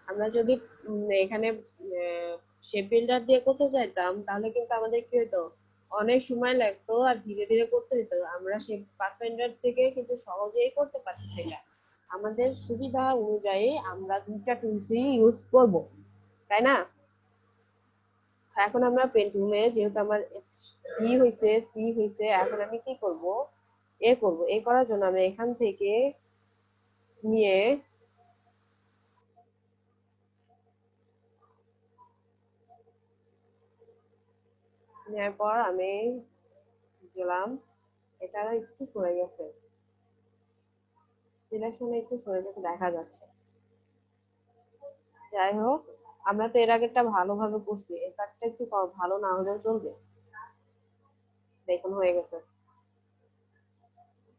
আমরা যদি এখানে শেপ বিল্ডার দিয়ে করতে চাইতাম তাহলে কিন্তু আমাদের কি হতো, অনেক সময় লাগতো আর ধীরে ধীরে করতে হতো। আমরা শেপ পাথফাইন্ডার থেকে কিন্তু সহজেই করতে পারছি সেটা। আমাদের সুবিধা অনুযায়ী আমরা দুইটা টুলসই ইউজ করব, তাই না। এখন আমরা পেন টুলে যেহেতু আমার সি হইছে, এখন আমি কি করব, এ করার জন্য আমি এখান থেকে নিয়ে নেওয়ার পর আমি গেলাম, এটা একটু সরে গেছে, সিলেকশনে একটু সরে গেছে দেখা যাচ্ছে। যাই হোক, আমরা তো এর আগেরটা ভালোভাবে করছি, এটা একটু ভালো না হলেও চলবে। দেখুন হয়ে গেছে,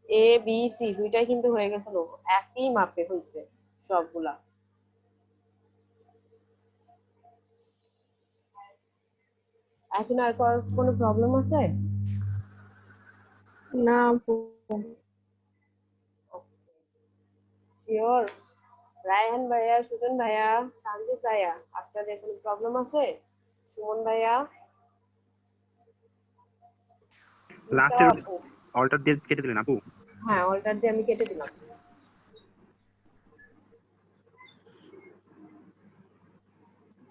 এ বি সি দুইটাই কিন্তু হয়ে গেছে, একই মাপে হয়েছে সবগুলা। এখন আর কোনো প্রবলেম আছে? না আপু। শিওর? রায়হান ভাইয়া, সুজন ভাইয়া, সঞ্জিত ভাইয়া, আপনাদের কোনো প্রবলেম আছে? সুমন ভাইয়া, লাস্টের আপু? অল্টার দিয়ে কেটে দিলেন আপু? হ্যাঁ, অল্টার দিয়ে আমি কেটে দিলাম।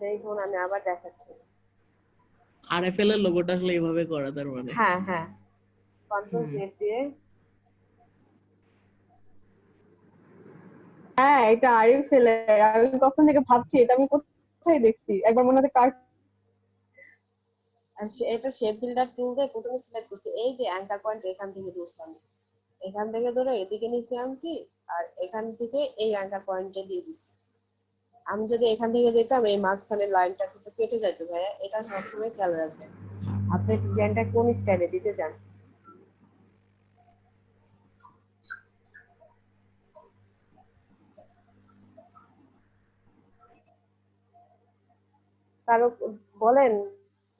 দেখুন আমি আবার দেখাচ্ছি। আরএফএল এর লোগোটা আসলে এইভাবে করা তার মানে। হ্যাঁ হ্যাঁ, কন্ট্রোল জেড দিয়ে। হ্যাঁ এটা আরএফএল এর, আমি কখন থেকে ভাবছি এটা আমি কোথায় দেখছি, একবার মনে হচ্ছে কার। এটা শেপ বিল্ডার টুল দিয়ে প্রথমে সিলেক্ট করছি, এই যে অ্যাঙ্কার পয়েন্ট এখান থেকে ধরছি আমি, এখান থেকে ধরে এদিকে নিচে আনছি আর এখান থেকে এই অ্যাঙ্কার পয়েন্টে দিয়ে দিছি। আমি যদি এখান থেকে দিতাম এই মাঝখানের লাইনটা কিন্তু কেটে যেত ভাইয়া, এটা সবসময় খেয়াল রাখবেন আপনি ডিজাইনটা কোন স্টাইলে দিতে চান। কারো বলেন,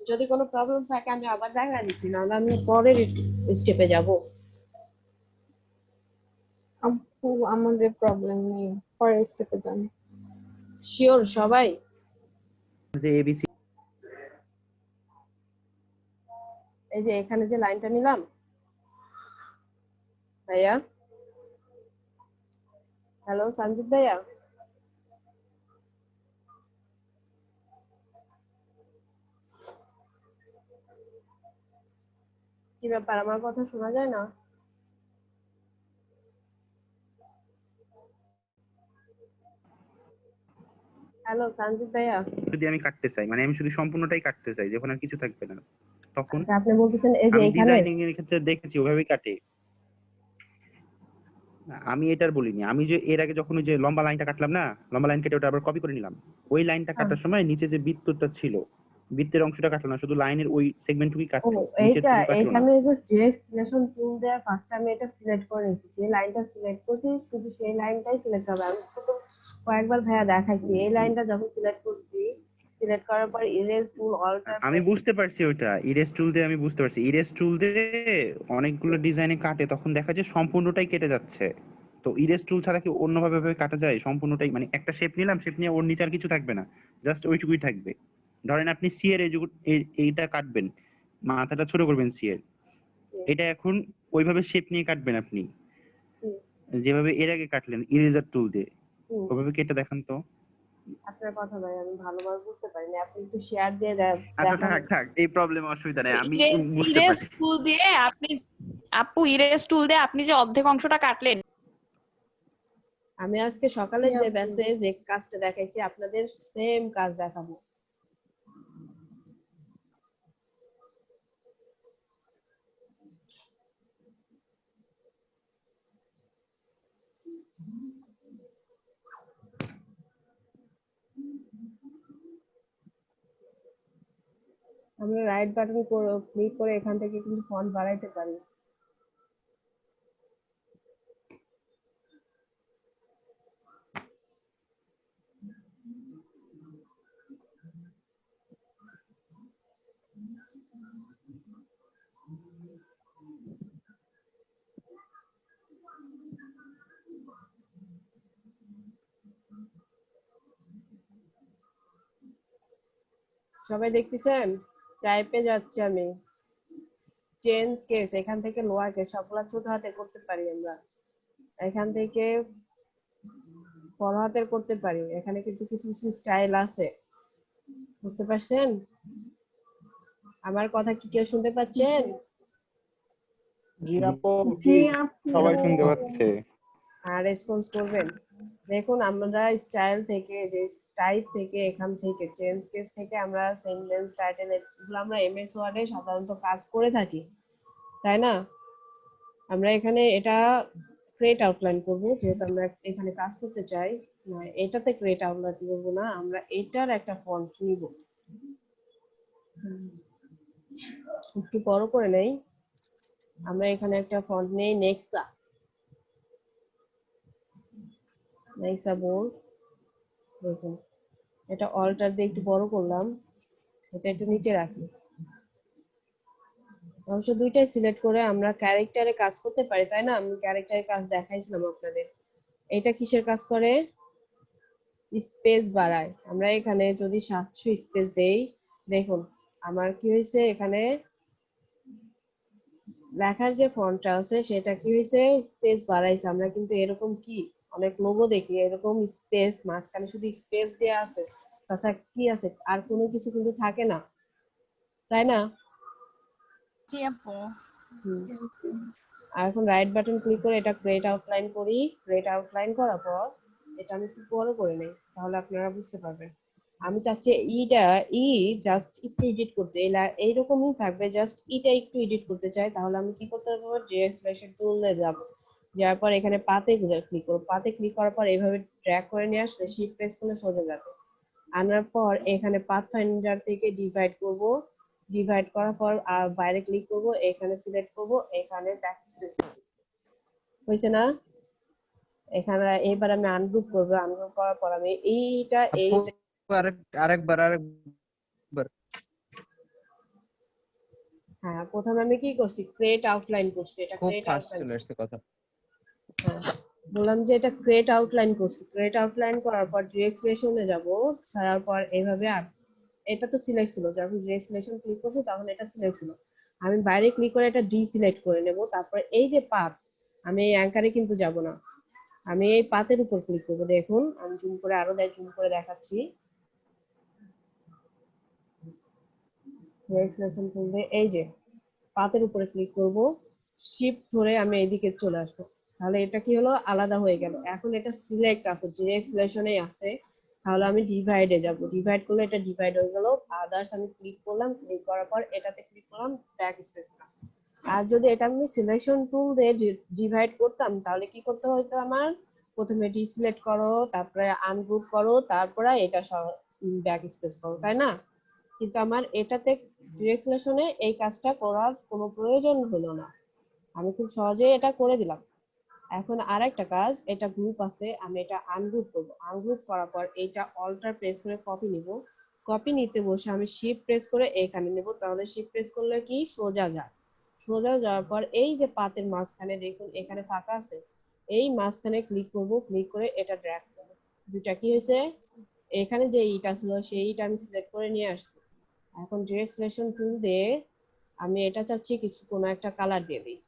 যদি কোনো প্রবলেম থাকে আমি আবার দেখা দিচ্ছি, নাহলে আমি পরের স্টেপে যাব। আপু আমাদের প্রবলেম নেই, পরের স্টেপে যান। শিওর সবাই? যে এবিসি এই যে এখানে যে লাইনটা নিলাম ভাইয়া, হ্যালো সঞ্জিত ভাইয়া, কি ব্যাপার আমার কথা শোনা যায় না? হ্যালো সঞ্জিত ভাইয়া, যদি আমি কাটতে চাই, মানে আমি শুধু সম্পূর্ণটাই কাটতে চাই যখন আর কিছু থাকবে না, তখন আচ্ছা আপনি বলতেছেন এই যে আমি এখানে? ডিজাইনিং এর ক্ষেত্রে দেখেছি ওভাবেই কাটে। আমি এটার বলিনি, আমি যে এর আগে যখন ওই যে লম্বা লাইনটা কাটলাম না, লম্বা লাইন কেটে ওটা আবার কপি করে নিলাম, ওই লাইনটা কাটার সময় নিচে যে বৃত্তটা ছিল, বৃত্তের অংশটা কাটলো না, শুধু লাইনের ওই সেগমেন্টটুকুই ও কাটলো, নিচের এইটা, টুকু কাটলো না। এখানে যে ডেস্টিনেশন টুল দেয়া ফার্স্ট আমি এটা সিলেক্ট করে নিয়েছি, যে লাইনটা সিলেক্ট করছি শুধু সেই লাইনটাই সিলেক্ট হবে। আমি তো কয়েকবার ভাইয়া দেখাইছি, এই লাইনটা যখন সিলেক্ট করছি, সিলেক্ট করার পর ইরেজ টুল, অল্টার, আমি বুঝতে পারছি ওটা ইরেজ টুল দিয়ে, আমি বুঝতে পারছি ইরেজ টুল দিয়ে অনেকগুলো ডিজাইনে কাটে, তখন দেখা যায় সম্পূর্ণটাই কেটে যাচ্ছে। তো ইরেজ টুল ছাড়া কি অন্যভাবে ভাবে কাটা যায় সম্পূর্ণটাই? মানে একটা শেপ নিলাম, শেপ নিয়ে ওর নিচে আর কিছু থাকবে না, জাস্ট ওইটুকুই থাকবে। ধরেন আপনি সি এর এইটা কাটবেন, মাথাটা ছোট করবেন সি এর, এটা এখন ওইভাবে শেপ নিয়ে কাটবেন আপনি, যেভাবে এর আগে কাটলেন ইরেজার টুল দিয়ে, ওইভাবে কেটে দেখান তো। আপনার কথা ভাই আমি ভালোভাবে বুঝতে পারিনি, আপনি একটু শেয়ার দিয়ে আচ্ছা দেখান। থাক থাক, এই প্রবলেম অসুবিধা নেই, আমি বুঝতে ইরেজ পারছি। টুল দিয়ে আপনি, আপু ইরেজ টুল দিয়ে আপনি যে অর্ধেক অংশটা কাটলেন, আমি আজকে সকালে যে ব্যাচে যে কাজটা দেখাইছি আপনাদের সেম কাজ দেখাবো। আমরা রাইট বাটন ক্লিক করে এখান থেকে কিন্তু ফন্ট বাড়াইতে পারি। সবাই দেখতেছেন? টাইপে যাচ্ছি আমি, চেঞ্জ কেস, এখান থেকে লোয়ার কেস সবগুলা ছোট হাতে করতে পারি আমরা, এখান থেকে বড় হাতের করতে পারি। এখানে কিন্তু কিছু কিছু স্টাইল আছে, বুঝতে পারছেন? আমার কথা কি কেউ শুনতে পাচ্ছেন? জি আপু। জি আপু। সবাই শুনতে পাচ্ছে। আর রেসপন্স করবেন। দেখুন আমরা স্টাইল থেকে যে টাইপ থেকে এখান থেকে চেঞ্জ কেস থেকে আমরা সেন্টেন্স টাইটেল এগুলো আমরা এমএস ওয়ার্ডে সাধারণত কাজ করে থাকি, তাই না? আমরা এখানে এটা ক্রিয়েট আউটলাইন করব, যেহেতু আমরা এখানে কাজ করতে চাই। না, এটাতে ক্রিয়েট আউটলাইন করব না, আমরা এটার একটা ফন্ট নিব, একটু বড় করে নেই। আমরা এখানে একটা ফন্ট নেই, নেক্সা, নেক্সা বোল্ড। দেখুন এটা অল্টার দিয়ে একটু বড় করলাম, এটা একটু নিচে রাখি। অবশ্য দুইটাই সিলেক্ট করে আমরা ক্যারেক্টারে কাজ করতে পারি, তাই না? আমি ক্যারেক্টারের কাজ দেখাইছিলাম আপনাদের। এটা কিসের কাজ করে? স্পেস বাড়ায়। আমরা এখানে যদি 700 স্পেস দেই, দেখুন আমার কি হয়েছে, এখানে লেখার যে ফন্টটা আছে সেটা কি হয়েছে, স্পেস বাড়াইছে। আমরা কিন্তু এরকম কি অনেক লোগো দেখি এরকম স্পেস, মাঝখানে শুধু স্পেস দেয়া আছে, তাছাড়া কি আছে আর কোনো কিছু কিন্তু থাকে না, তাই না? জি আপু। আর এখন রাইট বাটন ক্লিক করে এটা ক্রিয়েট আউটলাইন করি। ক্রিয়েট আউটলাইন করার পর এটা আমি একটু বড় করে নেই, তাহলে আপনারা বুঝতে পারবেন। আমি চাচ্ছি জাস্ট একটু এডিট করতে, এইরকমই থাকবে, জাস্ট এটা একটু এডিট করতে চাই। তাহলে আমি কি করতে পারবো, ডিরেক্ট সিলেকশন টুলে যাব, যাওয়ার পর এখানে পাতে ক্লিক করব। পাতে ক্লিক করার পর এইভাবে ড্র্যাগ করে নিয়ে আসলে শিফট প্রেস করলে সোজা যাবে। আনার পর এখানে পাথ ফাইন্ডার থেকে ডিভাইড করব, ডিভাইড করার পর বাইরে ক্লিক করব, এখানে সিলেক্ট করব, এখানে ব্যাকস্পেস হয়েছে না? এখানে এবার আমি আনগ্রুপ করব, আনগ্রুপ করার পর আমি এইটা এই আরেকবার হ্যাঁ, প্রথমে আমি কি করছি, ক্রিয়েট আউটলাইন করছি। এটা খুব ক্রিয়েট ফাস্ট আউটলাইন, চলে আসছে কথা। হ্যাঁ বললাম যে এটা ক্রিয়েট আউটলাইন করছি। ক্রিয়েট আউটলাইন করার পর ডিরেক্ট সিলেকশনে যাব, যাওয়ার পর এইভাবে এটা তো সিলেক্ট ছিল, যখন ডিরেক্ট সিলেকশন ক্লিক করছি তখন এটা সিলেক্ট ছিল। আমি বাইরে ক্লিক করে এটা ডিসিলেক্ট করে নেব। তারপর এই যে পাথ, আমি এই অ্যাঙ্কারে কিন্তু যাব না, আমি এই পাতের উপর ক্লিক করব। দেখুন আমি জুম করে আরো জুম করে দেখাচ্ছি। সিলেকশন করলে এই যে পাতের উপরে ক্লিক করব, শিফট ধরে আমি এইদিকে চলে আসবো, তাহলে এটা কি হলো, আলাদা হয়ে গেল। এখন এটা সিলেক্ট আছে, ডিরেক্ট সিলেকশনেই আছে, তাহলে আমি ডিভাইডে যাব। ডিভাইড করলে এটা ডিভাইড হয়ে গেল। আদার্স আমি ক্লিক করলাম, ক্লিক করার পর এটাতে ক্লিক করলাম, ব্যাক স্পেস দিলাম। আর যদি এটা আমি সিলেকশন টুল দিয়ে ডিভাইড করতাম, তাহলে কি করতে হতো, আমার প্রথমে ডিসিলেক্ট করো, তারপরে আনগ্রুপ করো, তারপরে এটা ব্যাক স্পেস করো, তাই না? কিন্তু আমার এটাতে ডিরেক্ট সিলেকশনে এই কাজটা করার কোনো প্রয়োজন হলো না, আমি খুব সহজেই এটা করে দিলাম। এখন আরেকটা কাজ, এটা গ্রুপ আছে, আমি এটা আনগ্রুপ করব। আনগ্রুপ করার পর এটা অল্টার প্রেস করে কপি নিব। কপি নিতে বসে আমি শিফট প্রেস করে এখানে নেব, তাহলে শিফট প্রেস করলে কি সোজা যায়। সোজা যাওয়ার পর এই যে পাতের মাঝখানে দেখুন এখানে ফাঁকা আছে, এই মাঝখানে ক্লিক করব, ক্লিক করে এটা ড্র্যাগ করব। দুটা কি হয়েছে, এখানে যে ইটা ছিল সেই ইটা আমি সিলেক্ট করে নিয়ে আসছি। এখন ডিরেক্ট সিলেকশন টুল দিয়ে আমি এটা চাচ্ছি কিছু কোনো একটা কালার দিয়ে দিই।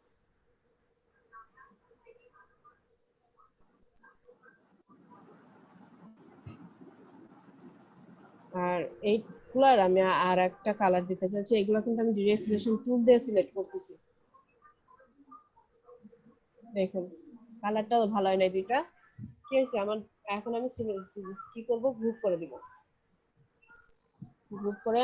আর এই গুলার আমি আর একটা কালার দিতে চাচ্ছি, এগুলো কিন্তু আমি ডিরেক্ট সিলেকশন টুল দিয়ে সিলেক্ট করতেছি। দেখুন কালারটাও ভালো হয় না দুইটা, কি হয়েছে আমার। এখন আমি কি করব, গ্রুপ করে দিব। গ্রুপ করে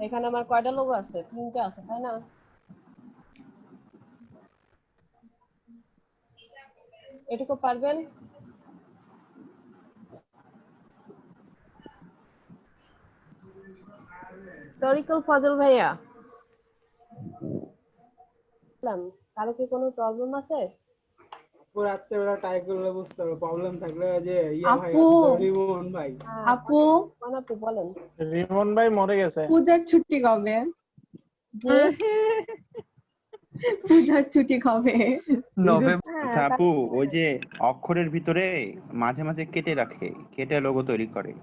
এখানে আমার কয়টা লোগো আছে? 3টা আছে, তাই না? এটুকু পারবেন? তরিকুল ফজল ভাইয়া, কারো কি কোনো প্রবলেম আছে? আপু রাত্রেবেলা ট্রাই করলে বুঝতে পারবো, প্রবলেম থাকলে যে ভাই আপু রিমন ভাই। আপু কোন আপু বলেন? রিমন ভাই মরে গেছে। পূজার ছুটি কবে? জি পূজার ছুটি কবে? আচ্ছা আপু, ওই যে অক্ষরের ভিতরে মাঝে মাঝে কেটে রাখে, কেটে লোগো তৈরি করে।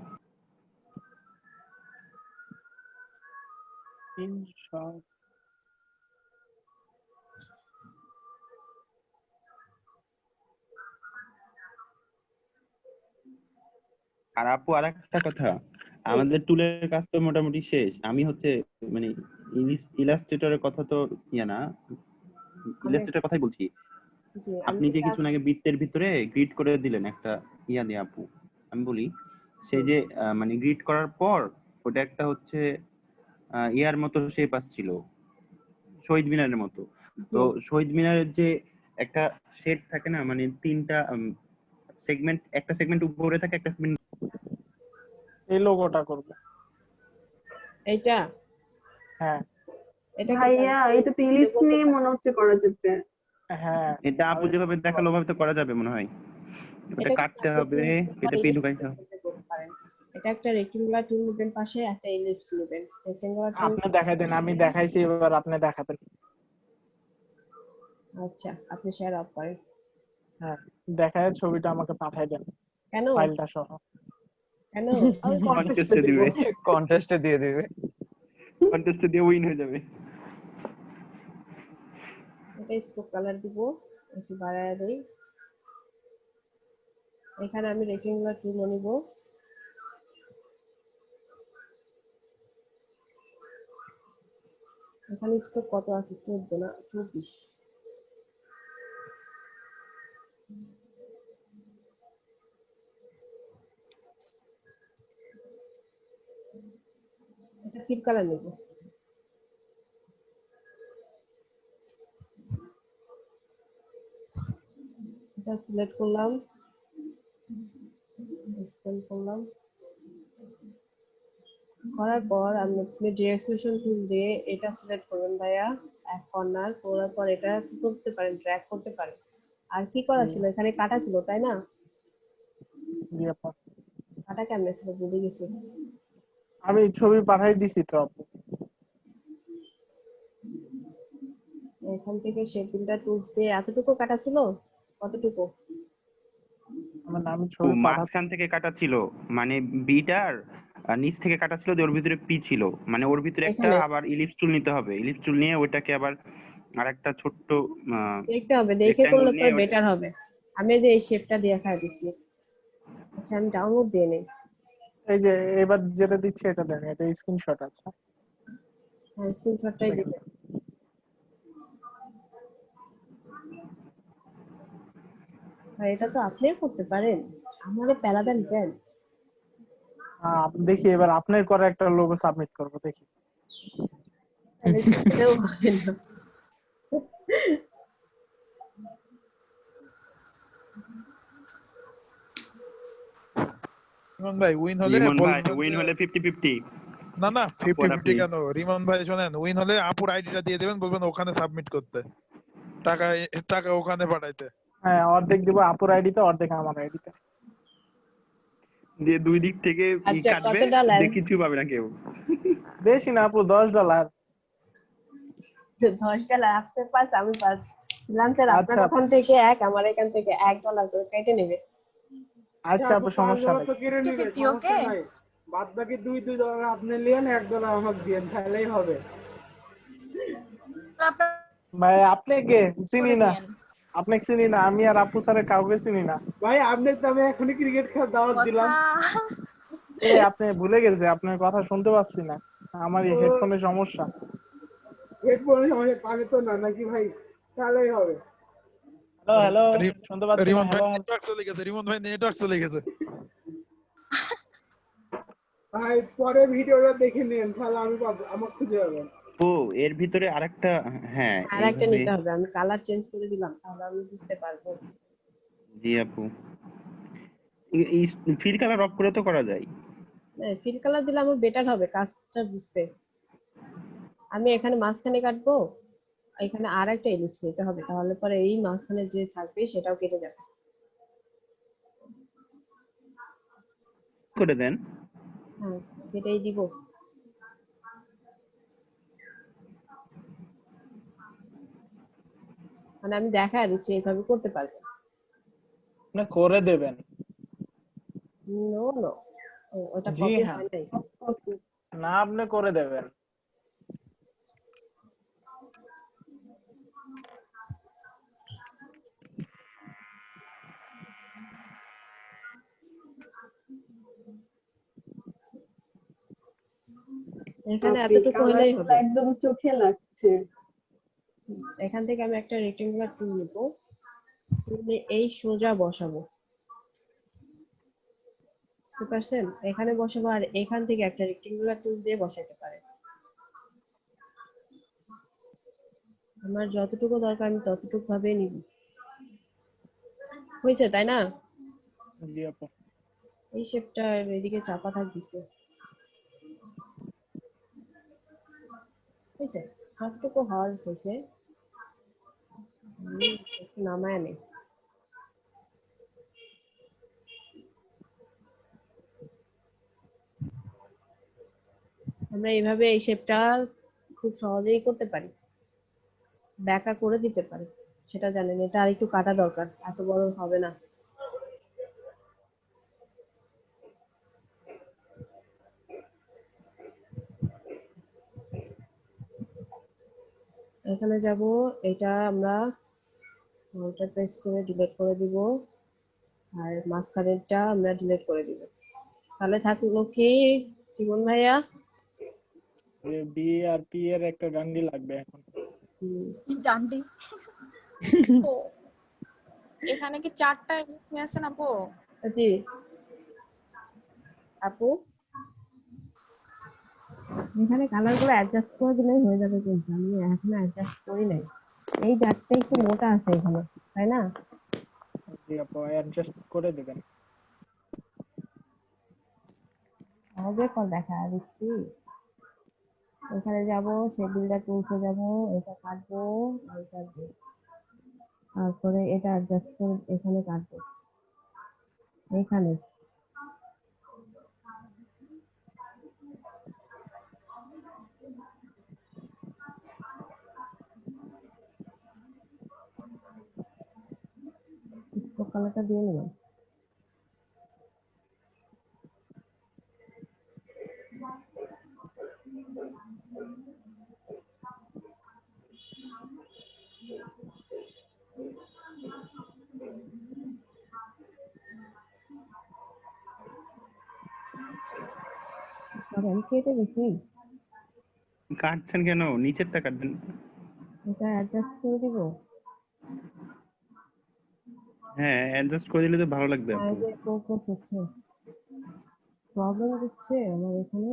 আর আপু আরেকটা কথা, আমাদের টুলের কাজ তো মোটামুটি শেষ। আমি হচ্ছে মানে ইলাস্ট্রেটরের কথা তো না, ইলাস্ট্রেটরের কথাই বলছি। জি আপনি যে কিছুক্ষণ আগে বৃত্তের ভিতরে গ্রিড করে দিলেন একটা দিয়ে আপু, আমি বলি সেই যে মানে গ্রিড করার পর ওটা একটা হচ্ছে ইয়ার মতো শেপ আসছিল, শহীদ মিনারের মতো। তো শহীদ মিনারের যে একটা শেড থাকে না, মানে 3টা সেগমেন্ট, একটা সেগমেন্ট উপরে থাকে, একটা সেগমেন্ট। এই লোগোটা করব। এইটা? হ্যাঁ এটা ভাইয়া এটা তো ইলিপস নিয়ে মনে হচ্ছে করা যেতে। হ্যাঁ, এটা আপু যেভাবে দেখালো ওভাবে তো করা যাবে মনে হয়। ওটা কাটতে হবে, এটা পে ঢুকাইতে হবে। এটা একটা রেক্টেঙ্গুলার টুল নেবেন, পাশে একটা ইলিপস নেবেন। রেক্টেঙ্গুলার টুল আপনি দেখাই দেন, আমি দেখাইছি, এবার আপনি দেখাবেন। আচ্ছা, আপনি শেয়ার অফ করেন। হ্যাঁ, দেখায় ছবিটা আমাকে পাঠাই দেন, কেন? ফাইলটা সহ। কেন? আমি কন্টেস্টে দিবে, কন্টেস্টে দিয়ে দিবে, কন্টেস্টে দিয়ে উইন হয়ে যাবে। এটা স্ট্রোক কালার দিব, একটু বাড়ায় দেই। এখানে আমি রেক্টেঙ্গুলার টুল নিব, এখানে স্ট্রোক কত আছে? 14 না 24। এটা ফিট কালার নেব। এটা সিলেক্ট করলাম, স্ক্যান করলাম, করার পর আপনি ডিরেকশন টুল দিয়ে এটা সিলেক্ট করবেন ভাইয়া, এক কর্নার করার পর এটা কি করতে পারেন? ড্র্যাগ করতে পারেন। আর কি করা ছিল? এখানে কাটা ছিল, তাই না? জি আপু, কাটা কেমনে ছিল ভুলে গেছি। আমি ছবি পাঠাই দিছি তো আপু। এখান থেকে শেপ বিল্ডার টুলস দিয়ে এতটুকু কাটা ছিল? কতটুকু? আমার নাম ছবি পাঠাচ্ছি। মাঝখান থেকে কাটা ছিল, মানে বিটার নিচ থেকে কাটা ছিল, ওর ভিতরে পি ছিল, মানে ওর ভিতরে একটা আবার ইলিপস টুল নিতে হবে, ইলিপস টুল নিয়ে ওইটাকে আবার আরেকটা ছোট্ট দেখতে হবে, দেখে করলে পরে বেটার হবে। আমি যে এই শেপটা দিয়ে দেখাই দিছি। আচ্ছা আমি ডাউনলোড দিয়ে নেই। এই যে এবার যেটা দিচ্ছি এটা দেন, এটা স্ক্রিনশট আছে। হ্যাঁ, স্ক্রিনশটটাই দিবেন। আর এটা তো আপনিও করতে পারেন, আমারে প্যারা দেন কেন? দেখি এবার আপনার করে একটা লোগো সাবমিট করব, দেখি। এটাও হবে না। রিমন ভাই উইন হলে উইন হলে 50-50। না না 50-50 কেন? রিমন ভাই শুনেন, উইন হলে আপুর আইডিটা দিয়ে দেবেন, বলবেন ওখানে সাবমিট করতে, টাকা টাকা ওখানে পাঠাইতে। হ্যাঁ, অর্ধেক দিব আপুর আইডিতে, অর্ধেক আমার আইডিতে। দিয়ে দুই দিক থেকে কাটবে, কিছু পাবে না কেউ। বেশি না আপু, $10। $10 আপনি 5 আমি 5 দিলাম স্যার। আপনার ওখান থেকে 1, আমার এখান থেকে $1 করে কেটে নেবে। আচ্ছা আপু, সমস্যা নেই। ওকে, বাদ বাকি $2 আপনি নেন, $1 আমাকে দিয়েন, তাহলেই হবে। ভাই আপনি কে? চিনি না, আপনাকে চিনি না আমি, আর আপু স্যারের কাউকে চিনি না ভাই। আপনার তো আমি এখনই ক্রিকেট খেলার দাওয়াত দিলাম। এই আপনি ভুলে গেছে, আপনার কথা শুনতে পাচ্ছি না, আমার এই হেডফোনের সমস্যা। হেডফোনের সমস্যা, কানে তো না নাকি ভাই? তাহলেই হবে। হ্যালো হ্যালো, শুনতে পাচ্ছি না? রিমন ভাই হ্যালো, নেটওয়ার্ক চলে গেছে, রিমন ভাই নেটওয়ার্ক চলে গেছে। ভাই পরে ভিডিওটা দেখে নেন, তাহলে আমি পাবো, আমার খুঁজে পাবেন। ও এর ভিতরে আরেকটা, হ্যাঁ আর একটা এইভাবে, নিতে হবে, আমি কালার চেঞ্জ করে দিলাম তাহলে আমি বুঝতে পারবো। জি আপু, এই ফিল কালার অফ করে তো করা যায়। ফিল কালার দিলে আমার বেটার হবে কাজটা বুঝতে। আমি এখানে মাঝখানে কাটবো, এখানে আর একটা এলিপস নিতে হবে, তাহলে পরে এই মাঝখানে যে থাকবে সেটাও কেটে যাবে। করে দেন। হ্যাঁ, কেটেই দিব। মানে আমি দেখায় দিচ্ছি এইভাবে করতে পারবো। আপনি করে দেবেন। নো নো, ওটা জি কপি হ্যাঁ, হয় নাই। না আপনি করে দেবেন। এখানে এতটুকু হলেই হবে। একদম চোখে লাগছে। এখান থেকে আমি একটা রেক্টেঙ্গুলার টুল নিব, তুলে এই সোজা বসাবো, বুঝতে পারছেন? এখানে বসাবো আর এখান থেকে একটা রেক্টেঙ্গুলার টুল দিয়ে বসাতে পারে। আমার যতটুকু দরকার আমি ততটুকু ভাবে নিব। হয়েছে তাই না? জি আপু। এই শেপটা এদিকে চাপা থাকবে তো। হয়েছে, যতটুকু হওয়ার হয়েছে। একটু নামায় নেই। আমরা এইভাবে এই শেপটা খুব সহজেই করতে পারি, ব্যাকা করে দিতে পারি, সেটা জানেন। এটা আর একটু কাটা দরকার, এত বড় হবে না। এখানে যাব, এটা আমরা ওটা প্রেস করে ডিলিট করে দিব, আর মাঝখানেরটা আমরা ডিলিট করে দিব। তাহলে থাকলো কি জীবন ভাইয়া? বি আর পি এর একটা ডান্ডি লাগবে এখন। ডান্ডি ও এখানে কি 4টা এলিপস নিয়ে আসছেন আপু? জি আপু, এখানে কালার গুলো অ্যাডজাস্ট করে দিলেই হয়ে যাবে, কিন্তু আমি এখনো অ্যাডজাস্ট করি নাই। এই ডাটটা একটু মোটা আছে এখানে, তাই না? জি আপু, অ্যাডজাস্ট করে দেবেন। সহজে কল দেখা দিচ্ছি। এখানে যাব, শেডিংটা টুলসে যাব, এটা কাটবো, এটা দিয়ে তারপরে এটা অ্যাডজাস্ট করে এখানে কাটবো, এখানে স্টোক কালারটা দিয়ে নিলাম। আমি কেটে গেছি, কাটছেন কেন? নিচেরটা কাটবেন। এটা অ্যাডজাস্ট করে দিব। হ্যাঁ অ্যাডজাস্ট করে দিলে তো ভালো লাগবে আর আপু। যে কোকো হচ্ছে প্রবলেম দিচ্ছে আমার এখানে।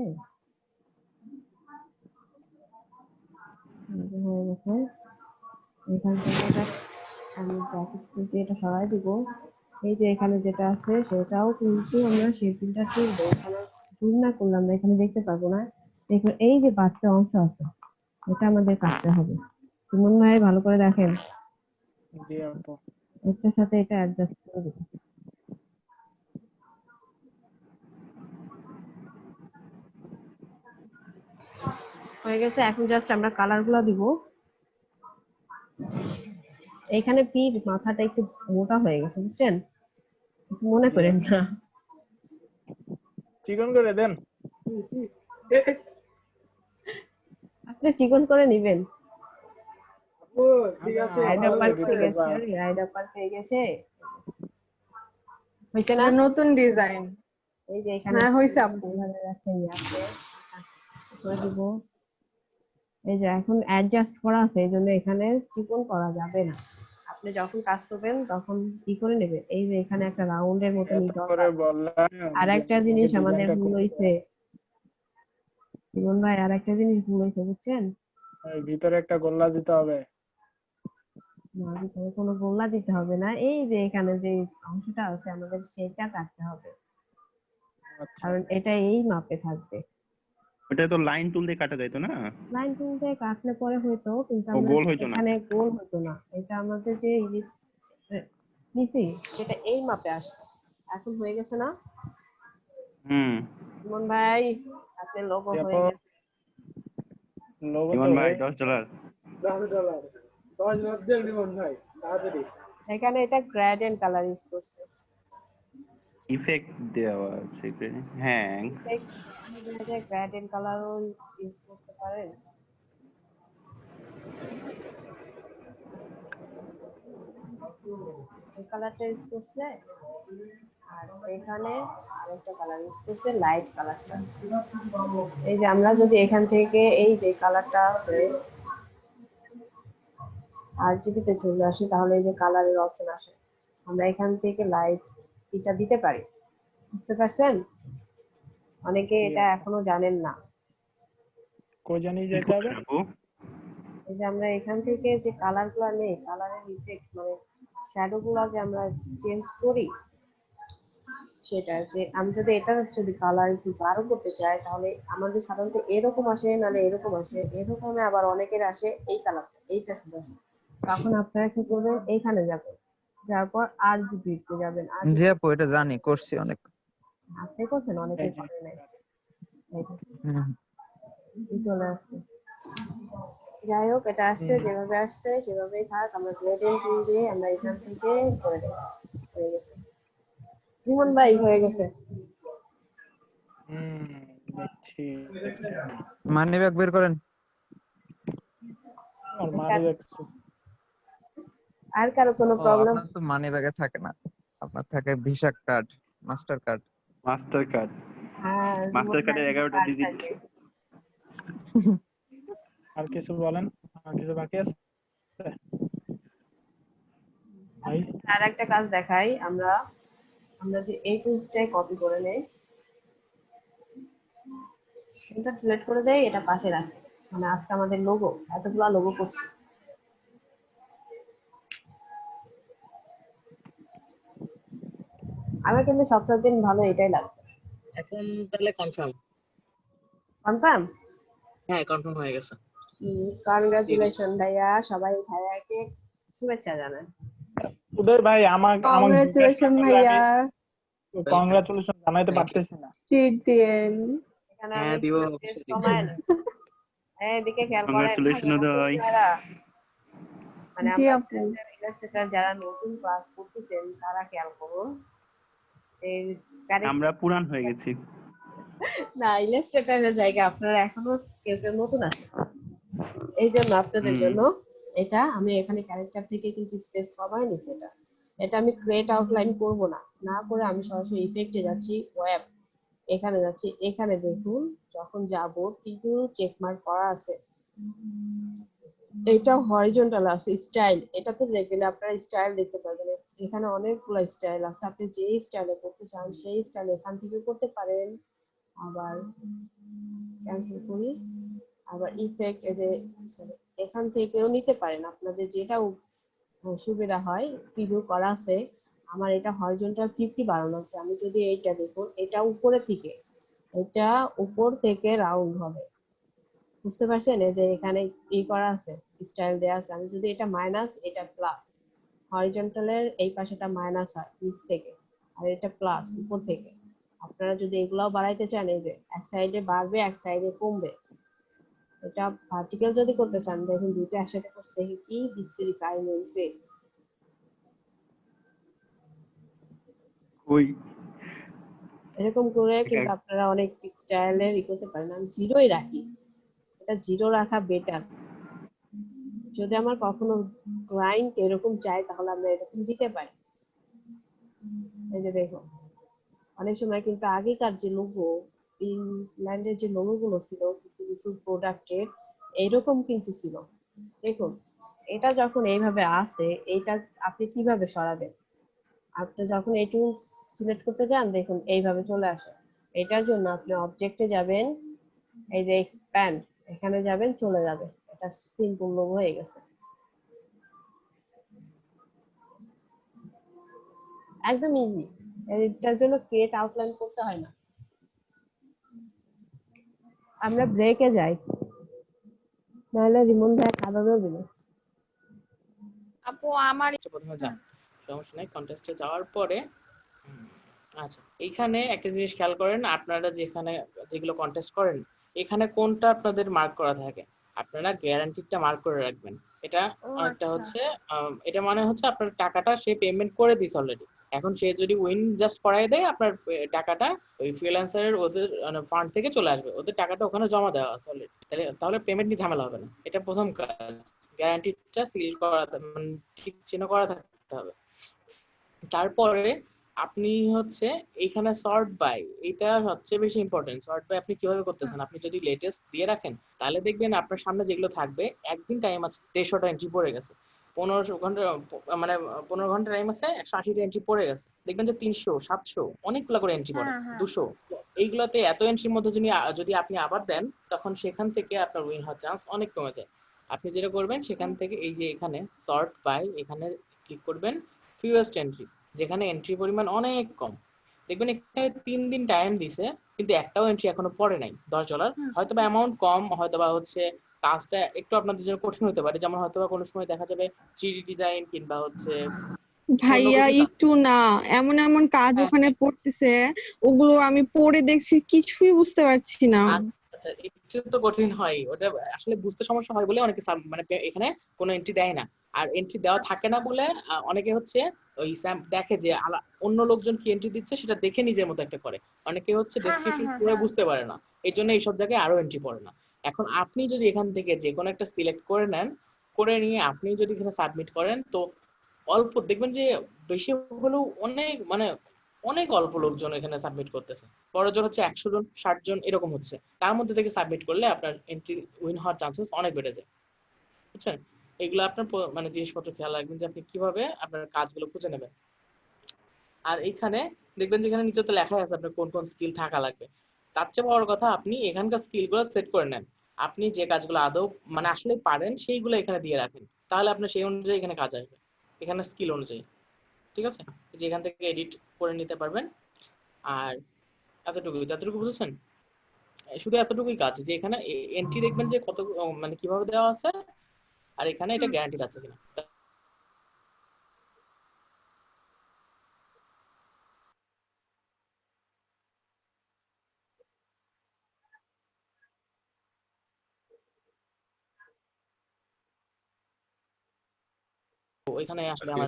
এই যে হয়ে গেছে। এখান থেকে এটা আমি ব্র্যাকেট থেকে এটা সরাই দিব। এই যে এখানে যেটা আছে সেটাও কিন্তু আমরা শেপিংটা তুলবো, এখানে জুম না করলে আমরা এখানে দেখতে পারবো না। দেখুন এই যে বাচ্চা অংশ আছে, এটা আমাদের কাটতে হবে। সুমন ভাই ভালো করে দেখেন, জি আপু। এটার সাথে এটা অ্যাডজাস্ট করে দেবো। হয়ে গেছে, এখন জাস্ট আমরা কালার গুলা দিব। এখানে পির মাথাটা একটু মোটা হয়ে গেছে, বুঝছেন? কিছু মনে করেন না। চিকন করে দেন। আপনি চিকন করে নিবেন। ও ঠিক আছে, রাইডার ভালো পার্ক লাগছে। হয়ে গেছে, রাইডার পার্ক হয়ে গেছে, হয়েছে না? এটা নতুন ডিজাইন। এই যে এখানে হ্যাঁ হয়েছে আপু। এইভাবে রাখেন, করে দিব। এই যে এখন অ্যাডজাস্ট করা আছে, এই জন্য এখানে চিকন করা যাবে না। আপনি যখন কাজ করবেন তখন কি করে নেবেন, এই যে এখানে একটা রাউন্ডের মতো এত নিতে করে হবে। বললাম আর একটা যে জিনিস আমাদের ডিজাইনটা ভুল করে হয়েছে, জীবন ভাই আর একটা জিনিস ভুলেছে বুঝছেন, এই ভিতরে একটা গোল্লা দিতে হবে। না ভিতরে কোনো গোল্লা দিতে হবে না, এই যে এখানে যে অংশটা আছে আমাদের সেটা কাটতে হবে, আচ্ছা কারণ এটা এই মাপে থাকবে। ওটা তো লাইন টুল দিয়ে কাটা যাইতো না? লাইন টুল দিয়ে কাটলে পরে হয়তো, কিন্তু ও আমরা গোল হইতো না। এখানে গোল হতো না, এটা আমাদের যে নিচে সেটা এই মাপে আসছে, এখন হয়ে গেছে না হুম। জীবন ভাই? আপনার লোগো হয়ে দেখো গেছে। লোগো তো ইমন ভাই হয়ে $10। $10 10 দেন রিমন ভাই তাড়াতাড়ি। এখানে এটা গ্রেডিয়েন্ট কালার ইউজ করছে। ইফেক্ট দেওয়া আছে এখানে। হ্যাঁ। গ্রেডিয়েন্ট কালারও ইউজ করতে পারেন। এই কালারটা ইউজ করছে, আর এখানে আরেকটা কালার ইউজ করছে, লাইট কালারটা। এই যে আমরা যদি এখান থেকে এই যে কালারটা আছে আরজিবিতে চলে আসি, তাহলে এই যে কালারের অপশন আসে, আমরা এখান থেকে লাইট এটা দিতে পারি। বুঝতে পারছেন? অনেকে এটা এখনো জানেন না। কই জানি কি যেতে হবে? করবেন আপু? এই যে আমরা এখান থেকে যে কালার গুলা নেই, কালারের ইফেক্ট মানে শ্যাডো গুলা যে আমরা চেঞ্জ করি, সেটা যে আমি যদি এটা যদি কালার একটু গাঢ় করতে চাই, তাহলে আমাদের সাধারণত এরকম আসে, নাহলে এরকম আসে, এরকম আবার অনেকের আসে এই কালারটা, এইটা শুধু আসে। তখন আপনারা কি করবেন, এইখানে যাবেন, যাওয়ার পর আরজিবি তে যাবেন। জি আপু, এটা জানি, করছি অনেক। আপনি করছেন, অনেকে করে নাই। এই যে, হুম। এই চলে আসছে। যাই হোক, এটা আসছে, যেভাবে আসছে সেভাবেই থাক, আমরা গ্রেডিয়েন্ট টুল দিয়ে আমরা এখান থেকে করে দেব। হয়ে গেছে জীবন ভাই, হয়ে গেছে। দেখছি। মানি ব্যাগ বের করেন। আর মানি ব্যাগ আর কারো কোনো ও, প্রবলেম? আপনার তো মানি ব্যাগে থাকে না, আপনার থাকে visa card, master card. Master card. হ্যাঁ, মাস্টার কার্ডের 11টা ডিজিট। আর কিছু বলেন, আর কিছু বাকি আছে? ভাই আর একটা কাজ দেখাই, আমরা যে এই টুলসটাই কপি করে নেই, এটা সিলেক্ট করে দেই, এটা পাশে রাখি, মানে আজকে আমাদের লোগো, এতগুলা লোগো করছি। আমার কিন্তু সবচেয়ে দিন ভালো এটাই লাগছে। এখন তাহলে কনফার্ম? কনফার্ম? হ্যাঁ, কনফার্ম হয়ে গেছে। কনগ্রাচুলেশন ভাইয়া, সবাই ভাইয়াকে শুভেচ্ছা জানান। উদয় ভাই, আমাকে কংগ্রাচুলেশন ভাইয়া, কংগ্রাচুলেশন জানাইতে পারতেছি না। ট্রিট দিয়েন। এখানে হ্যাঁ, আমি দিব। সময় নেই। এদিকে খেয়াল করেন, কংগ্রাচুলেশন উদয়। মানে জি আমরা আপু। ইলাস্ট্রেটর যারা নতুন ক্লাস করতেছেন তারা খেয়াল করুন, এই আমরা পুরান হয়ে গেছি। না, ইলাস্ট্রেটরের জায়গা আপনারা এখনো কেউ কেউ নতুন আছে, এই জন্য আপনাদের জন্য এটা আমি এখানে ক্যারেক্টার থেকে কিন্তু স্পেস কমাই নিছি। এটা আমি ক্রিয়েট আউটলাইন করব না, না করে আমি সরাসরি ইফেক্টে যাচ্ছি, ওয়েব, এখানে যাচ্ছি, এখানে দেখুন যখন যাব কিন্তু চেকমার্ক করা আছে, এটা হরিজন্টাল আছে, স্টাইল, এটাতে গেলে আপনারা স্টাইল দেখতে পাবেন। এখানে অনেকগুলো স্টাইল আছে, আপনি যে স্টাইলে করতে চান সেই স্টাইল এখান থেকে করতে পারেন। আবার ক্যান্সেল করি, আবার ইফেক্ট এই যে এখান থেকেও নিতে পারেন, আপনাদের যেটা সুবিধা হয়। প্রিভিউ করা আছে আমার, এটা হরিজন্টাল 50 বাড়ানো আছে। আমি যদি এইটা দেখুন, এটা উপরে থেকে, এটা উপর থেকে রাউন্ড হবে, বুঝতে পারছেন? এই যে এখানে করা আছে, স্টাইল দেয়া আছে। আমি যদি এটা মাইনাস, এটা প্লাস, হরিজন্টালের এই পাশেটা মাইনাস হয় নিচ থেকে, আর এটা প্লাস উপর থেকে। আপনারা যদি এগুলাও বাড়াইতে চান, এই যে এক সাইডে বাড়বে এক সাইডে কমবে। এটা ভার্টিক্যাল যদি করতে চান, দেখুন দুটো একসাথে করতে, দেখি কি বিচ্ছিরি কাহিনী হয়েছে। ওই এরকম করে কিন্তু আপনারা অনেক স্টাইলের করতে পারেন। আমি জিরোই রাখি, এটা জিরো রাখা বেটার। যদি আমার কখনো ক্লায়েন্ট এরকম চাই, তাহলে আমরা এরকম দিতে পারি। এই যে দেখো, অনেক সময় কিন্তু আগেকার যে লোগো, ইংল্যান্ডের যে লোগো গুলো ছিল কিছু কিছু প্রোডাক্টের, এরকম কিন্তু ছিল। দেখুন, এটা যখন এইভাবে আসে, এইটা আপনি কিভাবে সরাবেন? আপনি যখন এইটু সিলেক্ট করতে যান, দেখুন এইভাবে চলে আসে। এটার জন্য আপনি অবজেক্টে যাবেন, এই যে এক্সপ্যান্ড, এখানে যাবেন, চলে যাবে, এটা সিম্পল লোগো হয়ে গেছে, একদম ইজি। এটার জন্য ক্রিয়েট আউটলাইন করতে হয় না। আমরা ব্রেকে যাই, নাহলে রিমন ভাই কাদা দিয়ে দিবে। আপু আমার প্রথমে যান, সমস্যা নাই। কন্টেস্টে যাওয়ার পরে আচ্ছা, এইখানে একটা জিনিস খেয়াল করেন, আপনারা যেখানে যেগুলো কন্টেস্ট করেন এখানে কোনটা আপনাদের মার্ক করা থাকে, আপনারা গ্যারান্টিডটা মার্ক করে রাখবেন। এটা অনেকটা হচ্ছে এটা মানে হচ্ছে আপনার টাকাটা সে পেমেন্ট করে দিছে অলরেডি, এখন সে যদি উইন জাস্ট করাই দেয় আপনার টাকাটা ওই ফ্রিল্যান্সারের ওদের ফান্ড থেকে চলে আসবে, ওদের টাকাটা ওখানে জমা দেওয়া আছে অলরেডি, তাহলে পেমেন্ট নিয়ে ঝামেলা হবে না। এটা প্রথম কাজ, গ্যারান্টিডটা সিল করা মানে ঠিক চিহ্ন করা থাকতে হবে। তারপরে আপনি হচ্ছে এইখানে সর্ট বাই, এটা সবচেয়ে বেশি ইম্পর্টেন্ট। সর্ট বাই আপনি কিভাবে করতেছেন, আপনি যদি লেটেস্ট দিয়ে রাখেন তাহলে দেখবেন আপনার সামনে যেগুলো থাকবে, একদিন টাইম আছে 150টা এন্ট্রি পড়ে গেছে, 15 ঘন্টা মানে 15 ঘন্টা টাইম আছে, 180টা এন্ট্রি পড়ে গেছে, দেখবেন যে 300 700 অনেকগুলো করে এন্ট্রি পড়ে, 200। এইগুলোতে এত এন্ট্রির মধ্যে যদি আপনি আবার দেন তখন সেখান থেকে আপনার উইন হওয়ার চান্স অনেক কমে যায়। আপনি যেটা করবেন সেখান থেকে এই যে এখানে সর্ট বাই, এখানে ক্লিক করবেন ফিউয়েস্ট এন্ট্রি, যেখানে এন্ট্রি পরিমাণ অনেক কম, দেখবেন এখানে 3 দিন টাইম দিছে কিন্তু একটাও এন্ট্রি এখনো পড়ে নাই $10। হয়তো বা অ্যামাউন্ট কম, হয়তো বা হচ্ছে কাজটা একটু আপনাদের জন্য কঠিন হতে পারে, যেমন হয়তো বা কোনো সময় দেখা যাবে 3D ডিজাইন কিংবা হচ্ছে ভাইয়া একটু না, এমন এমন কাজ ওখানে পড়তেছে, ওগুলো আমি পড়ে দেখছি, কিছুই বুঝতে পারছি না। আচ্ছা, একটু তো কঠিন হয়, ওটা আসলে বুঝতে সমস্যা হয় বলে অনেকে মানে এখানে কোনো এন্ট্রি দেয় না, আর এন্ট্রি দেওয়া থাকে না বলে অনেকে হচ্ছে ওই দেখে যে অন্য লোকজন কি এন্ট্রি দিচ্ছে সেটা দেখে নিজের মতো একটা করে, অনেকে হচ্ছে ডেসক্রিপশন পড়ে বুঝতে পারে না, এই জন্য এইসব জায়গায় আরো এন্ট্রি পড়ে না। এখন আপনি যদি এখান থেকে যে কোনো একটা সিলেক্ট করে নেন, করে নিয়ে আপনি যদি এখানে সাবমিট করেন, তো অল্প দেখবেন যে বেশি হলেও অনেক মানে অনেক অল্প লোকজন এখানে সাবমিট করতেছে, বড়জোর হচ্ছে 100 জন 60 জন এরকম হচ্ছে, তার মধ্যে থেকে সাবমিট করলে আপনার এন্ট্রি উইন হওয়ার চান্সেস অনেক বেড়ে যায়, বুঝছেন? এগুলো আপনার মানে জিনিসপত্র খেয়াল রাখবেন যে আপনি কিভাবে আপনার কাজগুলো খুঁজে নেবেন। আর এখানে দেখবেন যে এখানে নিচে তো লেখা আছে আপনার কোন কোন স্কিল থাকা লাগবে, তার চেয়ে বড় কথা আপনি এখানকার স্কিলগুলো সেট করে নেন, আপনি যে কাজগুলো আদৌ মানে আসলে পারেন সেইগুলো এখানে দিয়ে রাখেন, তাহলে আপনার সেই অনুযায়ী এখানে কাজ আসবে, এখানে স্কিল অনুযায়ী, ঠিক আছে? যে এখান থেকে এডিট করে নিতে পারবেন। আর এতটুকু বুঝেছেন? শুধু এতটুকুই কাজ, যে এখানে এন্ট্রি দেখবেন যে কত মানে কিভাবে দেওয়া আছে, আর এখানে এটা গ্যারান্টিড আছে কিনা। এখানে আসলে আমার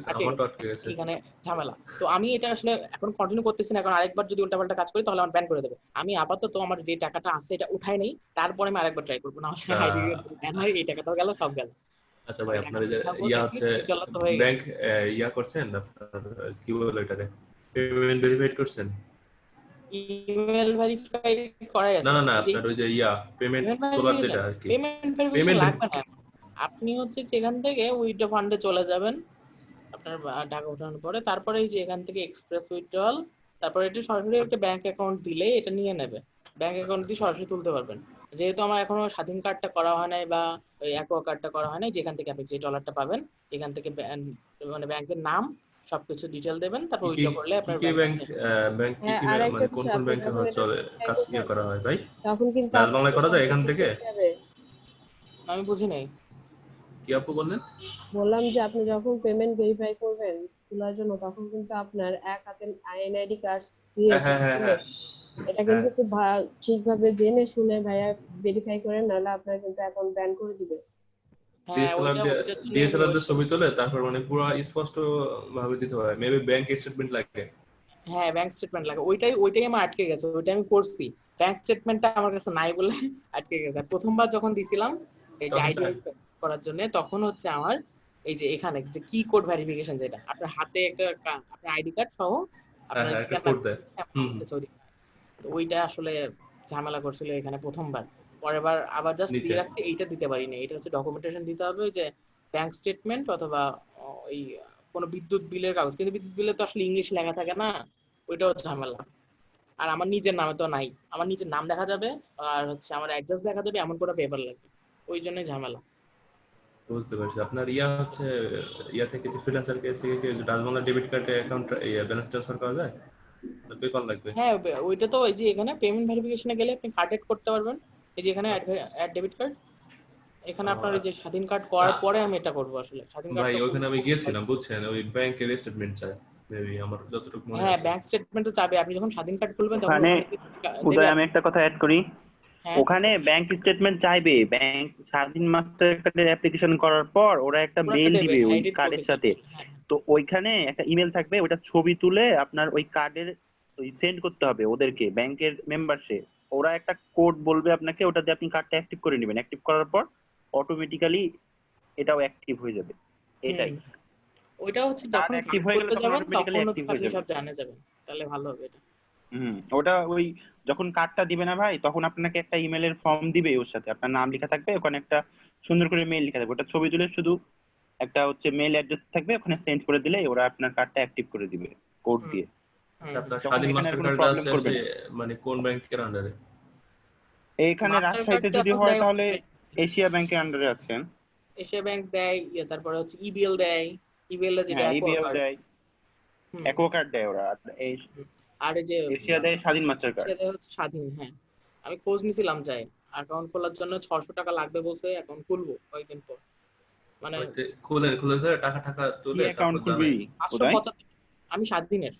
এখানে ঝামেলা, তো আমি এটা আসলে এখন কন্টিনিউ করতেছি না, এখন আরেকবার যদি উল্টাপাল্টা কাজ করি তাহলে আমার ব্যান করে দেবে। আমি আপাতত আমার যে টাকাটা আছে এটা উঠাই নেই, তারপরে আমি আরেকবার ট্রাই করবো, না আসলে আইডি ব্যান হয়, এই টাকাটাও গেল, সব গেল। আচ্ছা ভাই, আপনার যে ইয়া হচ্ছে ব্যাংক ইয়া করছেন, আপনার কি বলে এটাকে পেমেন্ট ভেরিফাইড করছেন? ইমেল ভেরিফাই করাই আছে না না না, আপনার ওই যে ইয়া পেমেন্ট তোলার যেটা আর কি, পেমেন্ট ভেরিফিকেশন লাগবে না। আপনি হচ্ছে যেখান থেকে উইথড্র ফান্ডে চলে যাবেন আপনার টাকা ওঠানোর পরে, তারপরে এই যে এখান থেকে এক্সপ্রেস উইথড্রল, তারপরে এটা সরাসরি একটা ব্যাংক অ্যাকাউন্ট দিলে এটা নিয়ে নেবে, ব্যাংক অ্যাকাউন্ট দিয়ে সরাসরি তুলতে পারবেন। যেহেতু আমার এখনো স্বাধীন কার্ডটা করা হয় নাই বা ওই অ্যাকোয়া কার্ডটা করা হয় নাই, যেখান থেকে আপনি যে ডলারটা পাবেন এখান থেকে মানে ব্যাংকের নাম সবকিছু ডিটেইল দেবেন, তারপর উইথড্র করলে আপনার ব্যাংক কি মানে কোন কোন ব্যাংকে চলে কাজ ইয়া করা হয় ভাই? তখন কিন্তু বাংলায় করা যায় এখান থেকে? আমি বুঝি নাই কি আপু বললেন? বললাম যে আপনি যখন পেমেন্ট ভেরিফাই করবেন তোলার জন্য, তখন কিন্তু আপনার এক হাতে আইএনআইডি কার্ড দিয়ে এটা কিন্তু খুব ঠিকভাবে জেনে শুনে ভাইয়া ভেরিফাই করেন, নাহলে আপনার কিন্তু অ্যাকাউন্ট ব্যান করে দিবে। ডিএসএলআর দিয়ে ছবি তুলে তারপর মানে পুরো স্পষ্ট ভাবে দিতে হয়, মেবি ব্যাংক স্টেটমেন্ট লাগে। হ্যাঁ, ব্যাংক স্টেটমেন্ট লাগে, ওইটাই আমার আটকে গেছে, ওইটা আমি করছি, ব্যাংক স্টেটমেন্টটা আমার কাছে নাই বলে আটকে গেছে। প্রথমবার যখন দিছিলাম এই যে আইডি করার জন্য, তখন হচ্ছে আমার এই যে এখানে যে কি কোড ভেরিফিকেশন, যেটা আপনার হাতে একটা আপনার আইডি কার্ড সহ আপনার একটা কোড দেয়, তো ওইটা আসলে ঝামেলা করছিল এখানে প্রথমবার, পরেরবার আবার জাস্ট দিয়ে রাখতে এইটা দিতে পারিনি, এটা হচ্ছে ডকুমেন্টেশন দিতে হবে, ওই যে ব্যাংক স্টেটমেন্ট অথবা ওই কোনো বিদ্যুৎ বিলের কাগজ, কিন্তু বিদ্যুৎ বিলে তো আসলে ইংলিশ লেখা থাকে না, ওইটাও ঝামেলা। আর আমার নিজের নামে তো নাই, আমার নিজের নাম দেখা যাবে আর হচ্ছে আমার অ্যাড্রেস দেখা যাবে, এমন করে পেপার লাগবে, ওই জন্যই ঝামেলা। বুঝতে পারছি। আপনার ইয়া হচ্ছে ইয়া থেকে ফ্রিল্যান্সার থেকে কি ডাচবাংলা ডেবিট কার্ডে অ্যাকাউন্ট ব্যালেন্স ট্রান্সফার করা যায়? পেপার লাগবে? হ্যাঁ ওইটা তো এই যে এখানে পেমেন্ট ভেরিফিকেশনে গেলে আপনি কার্ড এড করতে পারবেন, এই যে এখানে অ্যাড ডেবিট কার্ড, এখানে আপনার এই যে স্বাধীন কার্ড করার পরে আমি এটা করবো আসলে। স্বাধীন ভাই কার্ডটা ওখানে আমি গিয়েছিলাম বুঝছেন, ওই ব্যাংকের স্টেটমেন্ট চাই মেবি, আমার যতটুকু মনে হ্যাঁ আছে। ব্যাংক স্টেটমেন্ট তো চাবে, আপনি যখন স্বাধীন কার্ড খুলবেন তখন ওখানে দেবে উদয় আমি একটা কথা অ্যাড করি, হ্যাঁ ওখানে ব্যাংক স্টেটমেন্ট চাইবে। ব্যাংক স্বাধীন মাস্টার কার্ডের অ্যাপ্লিকেশন করার পর ওরা একটা ওরা মেল দেবে, দিবে ওই হ্যাঁ, edit কার্ডের করবে। সাথে। হ্যাঁ তো ওইখানে একটা ইমেল থাকবে, ওটা ছবি তুলে আপনার ওই কার্ডের ওই সেন্ড করতে হবে ওদেরকে, ব্যাংকের মেম্বারসে। ওরা একটা কোড বলবে আপনাকে, ওটা দিয়ে আপনি কার্ডটা অ্যাক্টিভ করে নেবেন। অ্যাক্টিভ করার পর অটোমেটিক্যালি এটাও অ্যাক্টিভ হয়ে যাবে। এটাই ওইটা হচ্ছে কার্ড যখন অ্যাক্টিভ কার্ড হয়ে গেলে করতে তখন যাবেন অটোমেটিক্যালি তখন অ্যাক্টিভ হয়ে আপনি যাবে। সব জানে যাবেন, তাহলে ভালো হবে এটা। ওটা ওই যখন কার্ডটা দিবে না ভাই, তখন আপনাকে একটা ইমেলের ফর্ম দিবে, ওর সাথে আপনার নাম লেখা থাকবে, ওখানে একটা সুন্দর করে মেল লেখা থাকবে, ওটা ছবি তুলে শুধু একটা হচ্ছে মেল অ্যাড্রেস থাকবে, ওখানে সেন্ড করে দিলে ওরা আপনার কার্ডটা অ্যাক্টিভ করে দিবে কোড দিয়ে। আচ্ছা আপনার তখন স্বাধীন এখানে আর মাস্টার কোনো কার্ড প্রবলেম আছে করবে সে না। মানে কোন ব্যাংকের আন্ডারে? এইখানে মাস্টার রাজশাহীতে কার্ডটা যদি এখন হয় দেয় তাহলে এশিয়া ব্যাংকের আন্ডারে আছেন। এশিয়া ব্যাংক দেয়, তারপরে হচ্ছে ইবিএল দেয়, ইবিএল এর যেটা হ্যাঁ অ্যাকোয়া ইবিএল কার্ড, দেয়, অ্যাকোয়া দেয় ওরা। আর এই আর এই যে এশিয়া দেয় স্বাধীন মাস্টার কার্ড। এশিয়া দেয় হচ্ছে স্বাধীন। হ্যাঁ আমি খোঁজ নিছিলাম, যাই অ্যাকাউন্ট খোলার জন্য 600 টাকা লাগবে বলছে, অ্যাকাউন্ট খুলবো কয়েকদিন পর, মানে খুলে খুলে ধরে টাকা টাকা কি তুলে অ্যাকাউন্ট তারপর খুলবি জানাই। উদয়? 575, আমি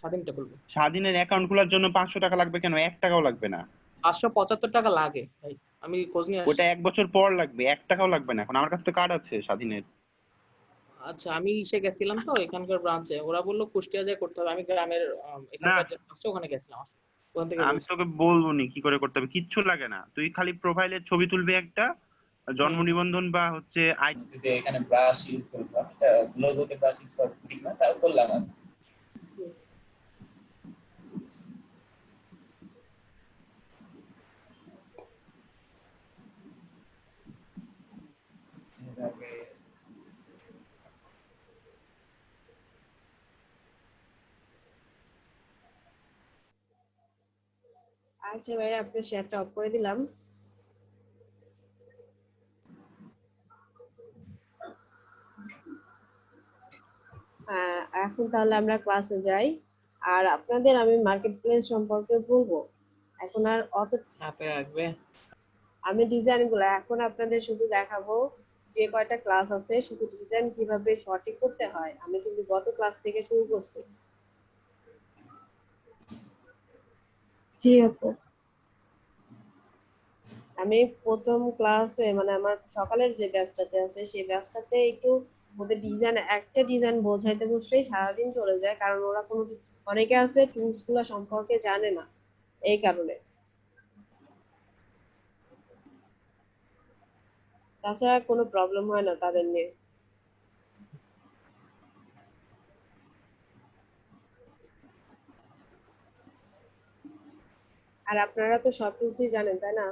স্বাধীনটা খুলবো। স্বাধীনের অ্যাকাউন্ট খোলার জন্য 500 টাকা লাগবে কেন? 1 টাকাও লাগবে না। 575 টাকা লাগে ভাই, আমি খোঁজ নিয়ে আসছি। ওটা 1 বছর পর লাগবে, 1 টাকাও লাগবে না। এখন আমার কাছে তো কার্ড আছে স্বাধীনের। আচ্ছা আমি ইসে গেছিলাম তো এখানকার ব্রাঞ্চে, ওরা বললো কুষ্টিয়া যায় করতে হবে, আমি গ্রামের না এখানকার যে ব্রাঞ্চে ওখানে গেছিলাম, ওখান থেকে আমি বলছে। তোকে বলবো নি কি করে করতে হবে, কিচ্ছু লাগে না। তুই খালি প্রোফাইলের ছবি তুলবি একটা, জন্ম নিবন্ধন বা হচ্ছে যে এখানে ব্রাশ ইউজ করলাম, এটা লোগোতে ব্রাশ ইউজ করা ঠিক না, তাও করলাম আমি। আচ্ছা ভাই আপনার শেয়ারটা অফ করে দিলাম। এখন তাহলে আমরা ক্লাসে যাই। আর আপনাদের আমি মার্কেট প্লেস সম্পর্কে বলবো। এখন আর অত চাপে রাখবে, আমি ডিজাইন গুলো এখন আপনাদের শুধু দেখাবো, যে কয়টা ক্লাস আছে শুধু ডিজাইন কিভাবে সঠিক করতে হয় আমি কিন্তু গত ক্লাস থেকে শুরু করছি। জি আপু, আমি প্রথম ক্লাসে মানে আমার সকালের যে ব্যাচটাতে আছে সেই ব্যাচটাতে একটু ওদের ডিজাইন, একটা ডিজাইন বোঝাইতে বসলেই সারাদিন চলে যায়, কারণ ওরা কোনো অনেকে আছে টুলস গুলো সম্পর্কে জানে না, এই কারণে। তাছাড়া কোনো প্রবলেম হয় না তাদের নিয়ে। আর আপনারা তো সব টুলসই জানেন তাই না,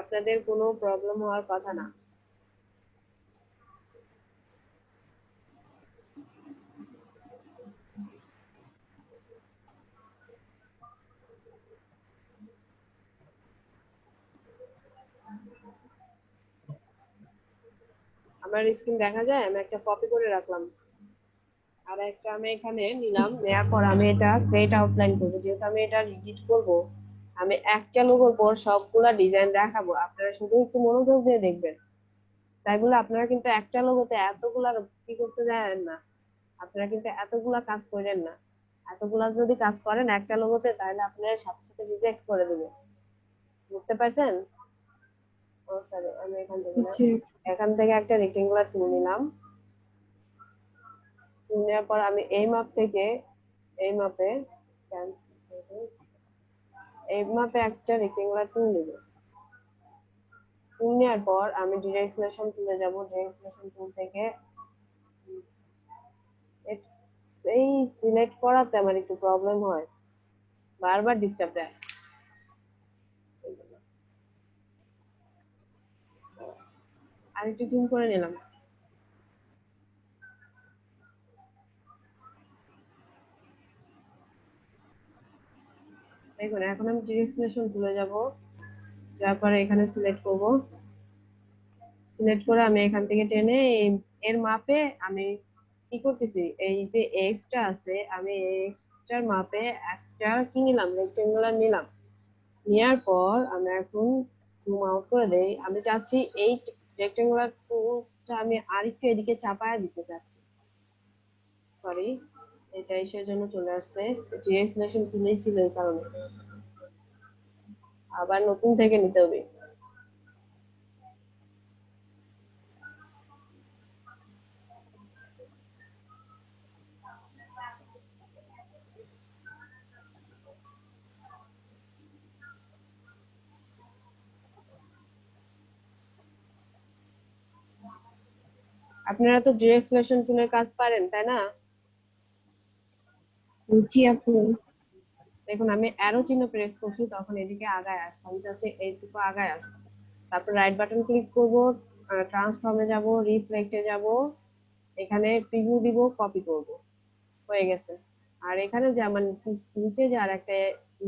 আপনাদের কোনো প্রবলেম হওয়ার কথা না। আমার স্ক্রিন দেখা যায়, আমি একটা কপি করে রাখলাম, আর একটা আমি এখানে নিলাম, নেওয়ার পর আমি এটা ক্রিয়েট আউটলাইন করবো। যেহেতু আমি এটা এডিট করব, আমি একটা লোগোর পর সবগুলা ডিজাইন দেখাবো, আপনারা শুধু একটু মনোযোগ দিয়ে দেখবেন। তাই বলে আপনারা কিন্তু একটা লোগোতে এতগুলা কি করতে যাবেন না, আপনারা কিন্তু এতগুলা কাজ করেন না। এতগুলা যদি কাজ করেন একটা লোগোতে, তাহলে আপনারা সাথে সাথে রিজেক্ট করে দেবে, বুঝতে পারছেন? ও সরি, আমি এখান থেকে একটা রেক্টেঙ্গুলার টুল নিলাম, নেওয়ার পর আমি এই মাপ থেকে এই মাপে একটা রেক্টেঙ্গুলার টুল নেব। টুল নেওয়ার পর আমি ডিরেক্ট সিলেকশন টুলে যাব। ডিরেক্ট সিলেকশন টুল থেকে এই সিলেক্ট করাতে আমার একটু প্রবলেম হয়, বারবার ডিস্টার্ব দেয়। আর একটু জুম করে নিলাম। দেখুন এখন আমি ডিরেক্ট সিলেকশন তুলে যাব, যাওয়ার পরে এখানে সিলেক্ট করব, সিলেক্ট করে আমি এখান থেকে টেনে এর মাপে আমি কি করতেছি, এই যে এক্সটা আছে আমি এক্সটার মাপে একটা কি নিলাম, রেক্টেঙ্গুলার নিলাম। নেওয়ার পর আমি এখন জুম আউট করে দেই, আমি চাচ্ছি এই রেক্টেঙ্গুলার টুলসটা আমি আরেকটু এদিকে চাপায় দিতে চাচ্ছি, সরি এটা এসের জন্য চলে আসছে, ডিরেক্ট সিলেকশন তুলেই ছিল এই কারণে, আবার নতুন থেকে নিতে হবে। আপনারা তো ডিরেক্ট সিলেকশন টুলের কাজ পারেন তাই না? জি আপু। দেখুন আমি অ্যারো চিহ্ন প্রেস করছি, তখন এদিকে আগায় আসছে, আমি চাচ্ছি এইটুকু আগায় আসবে। তারপর রাইট বাটন ক্লিক করব, ট্রান্সফর্মে যাব, রিফ্লেক্টে যাব, এখানে প্রিভিউ দিব, কপি করব, হয়ে গেছে। আর এখানে যে আমার নিচে যে আর একটা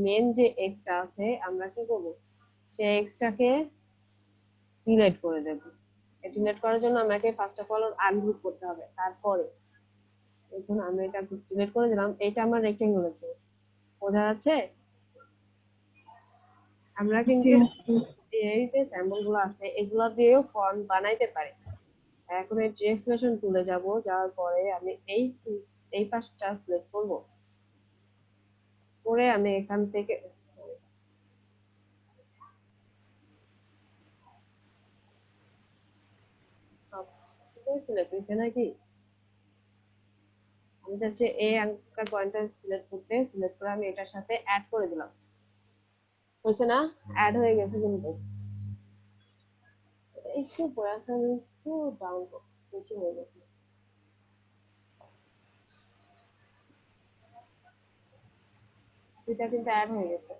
মেন যে এক্সটা আছে আমরা কি করব, সেই এক্সটাকে ডিলিট করে দেব। ডিলিট করার জন্য আমাকে ফার্স্ট অফ অল আনগ্রুপ করতে হবে, তারপরে দেখুন আমি এটা ডিলিট করে দিলাম, এটা আমার রেক্টেঙ্গুলার টুল, বোঝা যাচ্ছে? আমরা কিন্তু এই যে স্যাম্পল গুলো আছে এগুলো দিয়েও ফন্ট বানাইতে পারি। এখন এই ডিরেক্ট সিলেকশন টুলে যাব, যাওয়ার পরে আমি এই পাশটা সিলেক্ট করব, করে আমি এখান থেকে সিলেক্ট হয়েছে নাকি, আমি চাচ্ছি এই অ্যাঙ্কার পয়েন্টটা সিলেক্ট করতে, সিলেক্ট করে আমি এটার সাথে অ্যাড করে দিলাম, হয়েছে না? অ্যাড হয়ে গেছে কিন্তু একটু প্রয়াসন একটু ডাউন বেশি হয়ে গেছে। এটা কিন্তু অ্যাড হয়ে গেছে।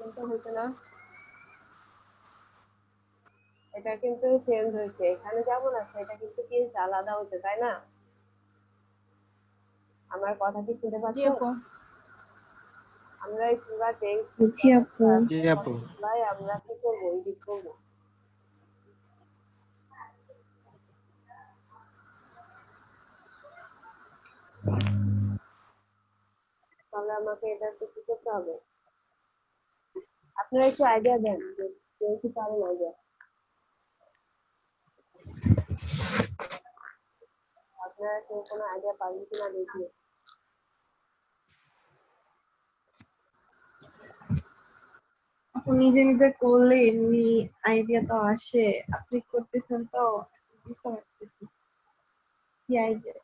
কিন্তু হয়েছে না, এটা কিন্তু চেঞ্জ হয়েছে, এখানে যেমন আছে এটা কিন্তু কি আলাদা হয়েছে তাই না? আমার কথা কি শুনতে পাচ্ছ? আমরা এই পুরো টেক্সট আমরা কি করব, এডিট করব। তাহলে আমাকে এটা একটু কি করতে হবে, আপনারা একটু আইডিয়া দেন যে কেউ কি পারেন আইডিয়া, আপনারা কেউ কোনো আইডিয়া পারেন কিনা দেখি। নিজে নিজে করলে এমনি আইডিয়া তো আসে, আপনি করতেছেন তো বুঝতে পারতেছি কি আইডিয়া।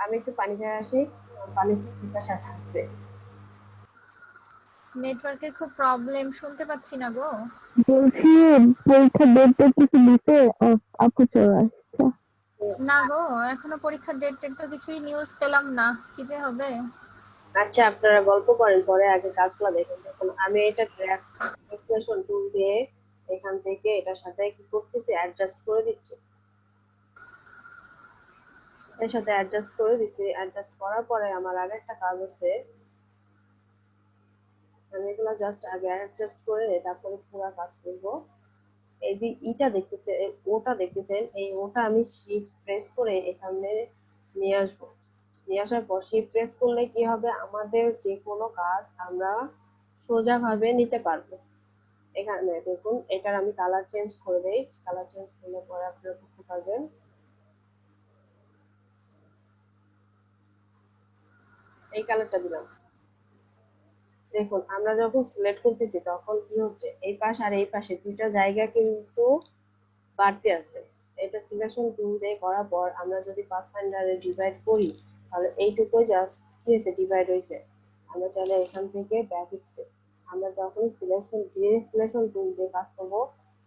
আমি একটু পানি খেয়ে আসি, পানি পিপাসা আছে। নেটওয়ার্কের খুব প্রবলেম, শুনতে পাচ্ছি না গো। বলছি পরীক্ষা ডেট কিছু দিতে আপু চলে আসছে। না গো, এখনো পরীক্ষার ডেট টেট তো কিছুই নিউজ পেলাম না, কি যে হবে। আচ্ছা আপনারা গল্প করেন, পরে আগে কাজগুলো দেখেন। দেখুন আমি এটা ট্রান্সলেশন টুল দিয়ে এখান থেকে এটার সাথে কি করতেছি, অ্যাডজাস্ট করে দিচ্ছি, এর সাথে অ্যাডজাস্ট করে দিচ্ছি। অ্যাডজাস্ট করার পরে আমার আগে একটা কাজ আছে, আমি এগুলো জাস্ট আগে অ্যাডজাস্ট করে তারপরে পুরো কাজ করব। এই যে ইটা দেখতেছেন, ওটা দেখতেছেন, এই ওটা আমি শিফট প্রেস করে এখানে নিয়ে আসবো। নিয়ে আসার পর শিফট প্রেস করলে কি হবে, আমাদের যে কোনো কাজ আমরা সোজাভাবে নিতে পারবো। এখানে দেখুন এটার আমি কালার চেঞ্জ করে দেই, কালার চেঞ্জ করলে পরে আপনারা বুঝতে পারবেন। এই কালারটা দিলাম, দেখুন আমরা যখন সিলেক্ট করতেছি তখন কি হচ্ছে, এই পাশ আর এই পাশে দুইটা জায়গা কিন্তু বাড়তে আছে। এটা সিলেকশন টুল দিয়ে করার পর আমরা যদি পাথফাইন্ডারে ডিভাইড করি তাহলে এইটুকুই জাস্ট কি হয়েছে, ডিভাইড হয়েছে। আমরা চাইলে এখান থেকে ব্যাক স্পেস, আমরা যখন সিলেকশন টুল দিয়ে কাজ করবো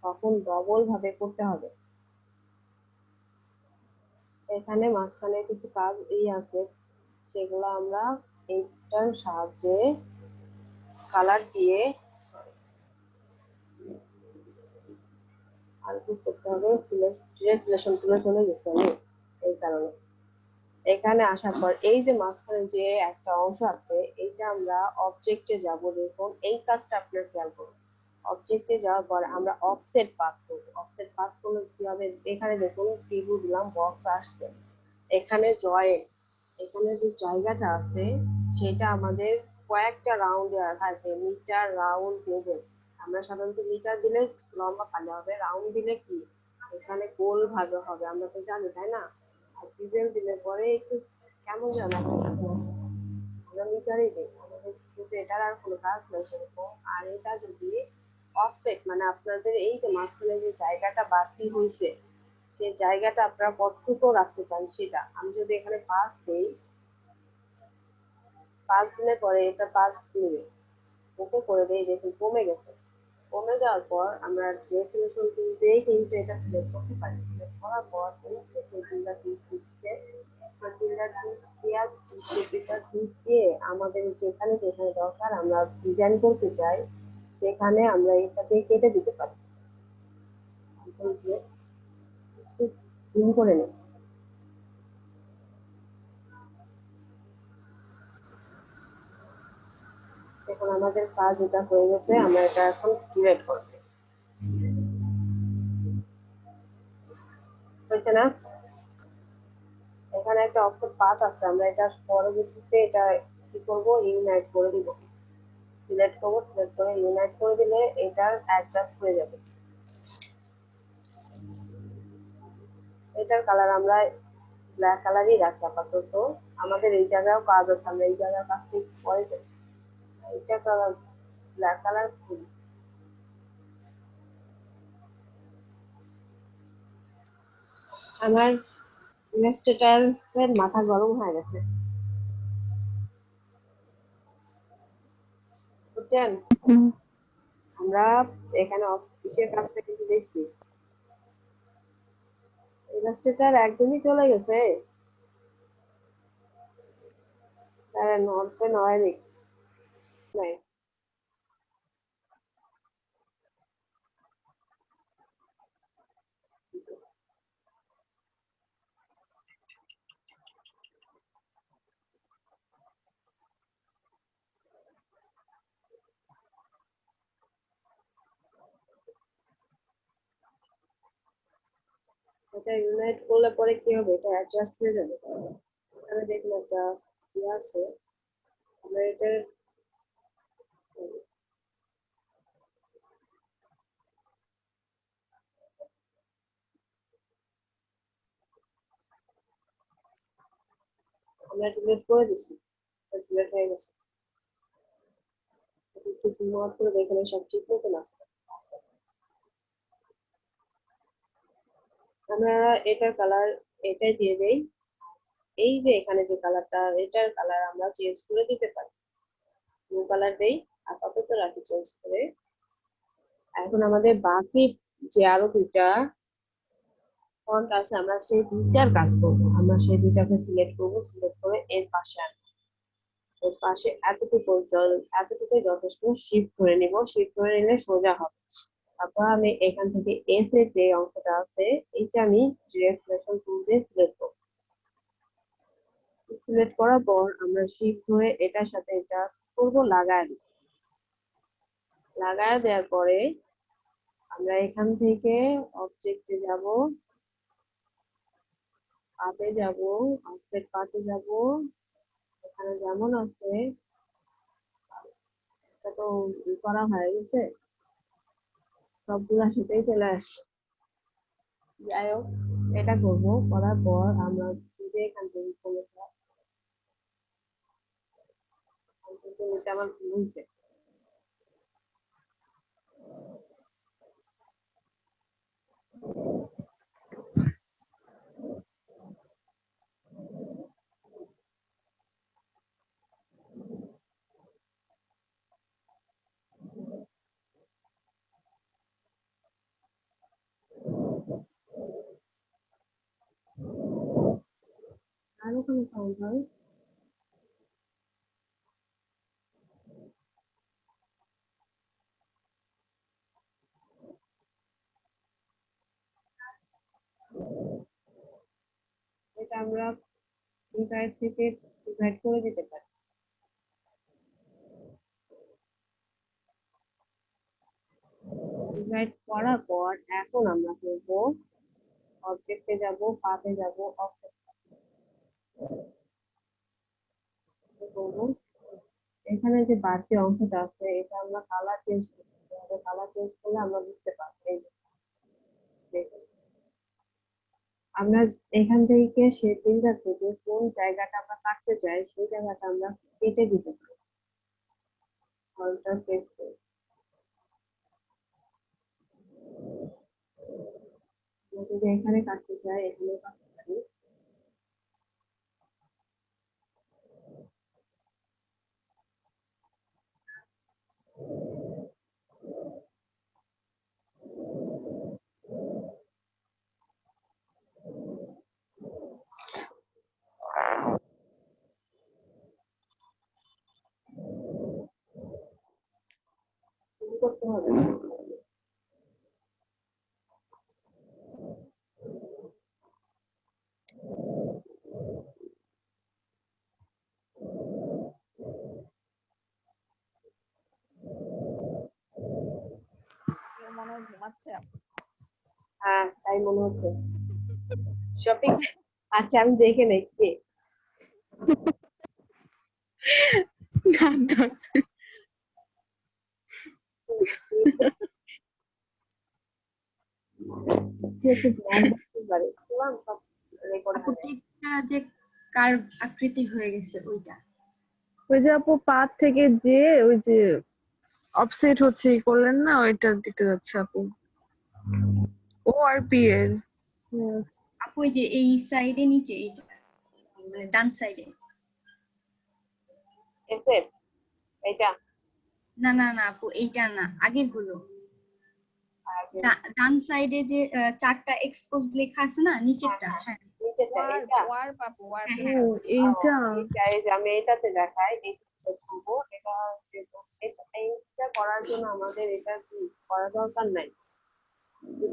তখন ডবল ভাবে করতে হবে। এখানে মাঝখানে কিছু কাজ আছে, সেগুলো আমরা এইটার সাহায্যে কালার দিয়ে আর কি করতে হবে, সিলেকশন টুলে চলে যেতে হবে। এই কারণে এখানে আসার পর এই যে মাঝখানে যে একটা অংশ আছে এইটা আমরা অবজেক্টে যাব। দেখুন এই কাজটা আপনার খেয়াল করুন, অবজেক্টে যাওয়ার পর আমরা অফসেট পাথ করব। অফসেট পাথ করলে কি হবে, এখানে দেখুন ত্রিভুজ দিলাম, বক্স আসছে, এখানে জয়েন্ট, এখানে যে জায়গাটা আছে সেটা আমাদের কয়েকটা রাউন্ডে থাকবে, মিটার, রাউন্ড, টেবিল। আমরা সাধারণত মিটার দিলে লম্বা পালে হবে, রাউন্ড দিলে কি এখানে গোল ভাবে হবে, আমরা তো জানি তাই না। আর টেবিল দিলে পরে একটু কেমন জানা আমরা মিটারই দিই, আমাদের কিন্তু এটার আর কোনো কাজ নেই সেরকম। আর এটা যদি অফসেট মানে আপনাদের এই যে মাঝখানে যে জায়গাটা বাড়তি হয়েছে সেই জায়গাটা আপনারা কতটুকু রাখতে চান সেটা। আমি যদি এখানে 5 দেই, 5 দিলে পরে এটা 5 নেবে, ওকে করে দেই, দেখুন কমে গেছে। কমে যাওয়ার পর আমরা সিলেকশন টুল দিয়েই কিন্তু এটা সিলেক্ট করতে পারি। সিলেক্ট করার পর দিয়ে আমাদের যেখানে যেখানে দরকার আমরা ডিজাইন করতে চাই সেখানে আমরা এটা দিয়ে কেটে দিতে পারি। জুম করে নেই। এখন আমাদের কাজ এটা হয়ে গেছে, আমরা এটা এখন ডিলিট করব। হয়েছে না? এখানে একটা অপশন পাথ আছে, আমরা এটা পরবর্তীতে এটা কি করব, ইউনাইট করে দিব। সিলেক্ট করব, সিলেক্ট করে ইউনাইট করে দিলে এটার অ্যাডজাস্ট হয়ে যাবে। এটার কালার আমরা ব্ল্যাক কালারই রাখি আপাতত। আমাদের এই জায়গায়ও কাজ আছে, আমরা এই জায়গায় কাজ ঠিক পরে দেব। এটা কালার ব্ল্যাক কালার ফুল। আমার ইলাস্ট্রেটরের মাথা গরম হয়ে গেছে, বুঝছেন? আমরা এখানে অফিসের কাজটা কিন্তু দেখছি, ইলাস্ট্রেটর একদমই চলে গেছে। তারা নর্থে নয় নাই। এটা ইউনাইট করলে পরে কি হবে, এটা অ্যাডজাস্ট হয়ে যাবে। এখানে দেখুন একটা ইয়ে আছে, আমরা এটা আমরা ডিলিট করে দিচ্ছি, ডিলিট হয়ে গেছে। একটু জুম আউট করে দেখেন সব ঠিক মতন আছে। আমরা এটার কালার এটাই দিয়ে দেই। এই যে এখানে যে কালারটা, এটার কালার আমরা চেঞ্জ করে দিতে পারি, ব্লু কালার দেই, আপাতত রাখি চেঞ্জ করে। এখন আমাদের বাকি যে আরো দুইটা ফন্ট আছে আমরা সেই দুইটার কাজ করব। আমরা সেই দুইটাকে সিলেক্ট করব, সিলেক্ট করে এর পাশে আনবো, এর পাশে এতটুকুই যথেষ্ট। শিফট করে নিব, শিফট করে নিলে সোজা হবে। তারপর আমি এখান থেকে এস এর যে অংশটা আছে এইটা আমি সিলেকশন টুল দিয়ে সিলেক্ট করব। সিলেক্ট করার পর আমরা শিফট হয়ে এটার সাথে এটা করব, লাগায় দিব। লাগায় দেওয়ার পরে আমরা এখান থেকে অবজেক্টে যাব, পাতে যাব, অফসেট পাতে যাব। এখানে যেমন আছে এটা তো করা হয়ে গেছে, সবগুলা সেটাই চলে আসছে। যাই হোক এটা করবো, করার পর আমরা এখান থেকে আমার ভুল হয়েছে, আর ওখানে সাউন্ড হয়। এটা আমরা ইনভাইট থেকে ইনভাইট করে দিতে পারি। ইনভাইট করার পর এখন আমরা করব অবজেক্টে যাব, পাথে যাব, করব। এখানে যে বাড়তি অংশটা আছে এটা আমরা কালার চেঞ্জ করতে হবে। কালার চেঞ্জ করলে আমরা বুঝতে পারবো। এই যে, দেখুন। আমরা এখান থেকে শেপিংটা থেকে কোন জায়গাটা আমরা কাটতে চাই সেই জায়গাটা আমরা কেটে দিতে পারি। অল্টার প্রেস করে যদি এখানে কাটতে চাই এখানে কাটতে পারি। শুরু করতে হবে। মনে হয় ঘুমাচ্ছে আপু। হ্যাঁ তাই মনে হচ্ছে। শপিং আচ্ছা আমি দেখে নেই কে যে কার্ভ আকৃতি হয়ে গেছে ওইটা। ওই যে আপু পাথ থেকে যে ওই যে অফসেট হচ্ছে করলেন না ওইটা দিতে যাচ্ছে আপু। ও আর পি এর আপু ওই যে এই সাইডে নিচে এইটা মানে ডান সাইডে। এসেট এটা না না না আপু এইটা না, আগের গুলো। ডান সাইডে যে চারটা এক্সপোজ লেখা আছে না নিচেরটা। হ্যাঁ নিচেরটা এটা ওয়ার্প আপু ওয়ার্প। এইটা এই যে আমি এটাতে দেখাই এই করব। এটা এইটা করার জন্য আমাদের এটা কি করা দরকার নাই।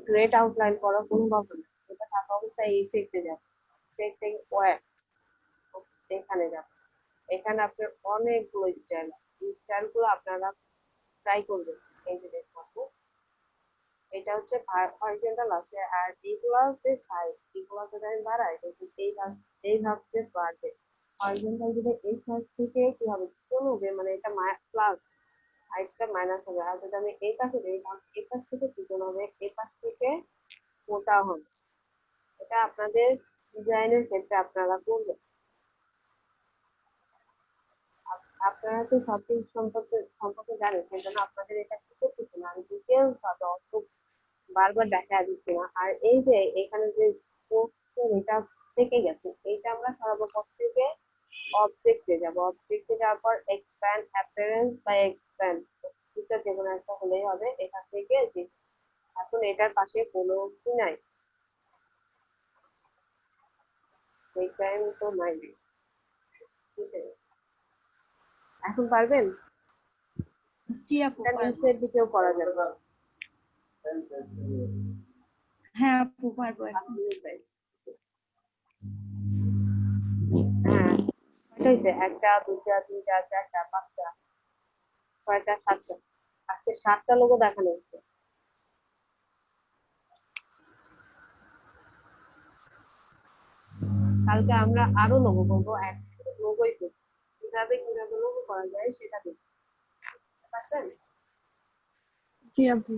গ্রেট আউটলাইন করার কোনো দরকার নেই। এটা থাকা অবস্থায় এই ইফেক্টে যাবে। ইফেক্টিং ওয়্যার এখানে যাবে। এখানে আপনার অনেকগুলো স্টাইল, এই স্টাইলগুলো আপনারা ট্রাই করবেন। এই যে দেখুন এটা হচ্ছে হরিজন্টাল আছে আর এগুলো হচ্ছে সাইজ। এগুলো যদি আমি বাড়াই দেখুন এই ভাবতে বাড়বে। হরিজন্টাল যদি এই সাইজ থেকে কি হবে কমবে, মানে এটা প্লাস আর এটা মাইনাস হবে। আর যদি আমি এই পাশে দিই এই পাশ থেকে চিকন হবে, এই পাশ থেকে মোটা হবে। এটা আপনাদের ডিজাইনের ক্ষেত্রে আপনারা করবেন। আপনারা তো সবকিছু সম্পর্কে জানেন, সেই জন্য আপনাদের এটা কি করতেছে না, আমি ডিটেলস ভাবে অত বারবার দেখা দিচ্ছি না। আর এই যে এখানে যে এটা থেকে গেছে এইটা আমরা সরাবো থেকে অবজেক্টে যাব। অবজেক্টে যাওয়ার পর এক্সপ্যান্ড অ্যাপিয়ারেন্স বা এক্সপ্যান্ড দুটো যে কোনো একটা হলেই হবে। এখান থেকে যে এখন এটার পাশে কোনো কি নাই, এইটাই তো নাই। ঠিক আছে এখন পারবেন? জি আপু নিচের দিকেও করা যাবে। হ্যাঁ আপু পারবো এখন। হ্যাঁ একটা দুটা তিনটা চারটা পাঁচটা ছয়টা সাতটা আজকে 7টা লোগো দেখানো হচ্ছে। কালকে আমরা আরো লোগো করবো। একসাথে লোগোই করবো। কিভাবে লোগো করা যায় সেটা দেখবো। বুঝছেন? জি আপু।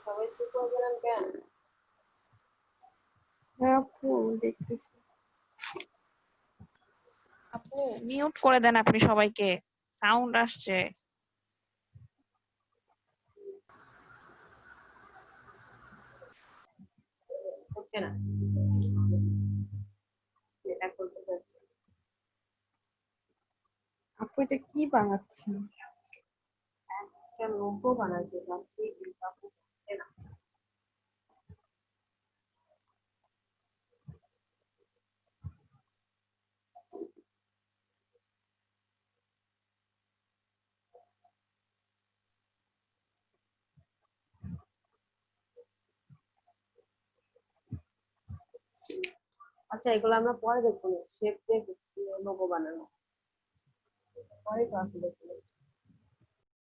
সবাই চুপ হয়ে গেলেন কেন? হ্যাঁ আপু দেখতেছি। আপু মিউট করে দেন আপনি সবাইকে, সাউন্ড আসছে। হচ্ছে না, এটা করতে পারছি। আপু এটা কি বানাচ্ছেন? একটা লোগো বানাতে যাচ্ছি কিন্তু আপু হচ্ছে না। আচ্ছা এগুলো আমরা পরে দেখবো, শেপ দিয়ে লোগো বানানো পরে ক্লাসে দেখবো।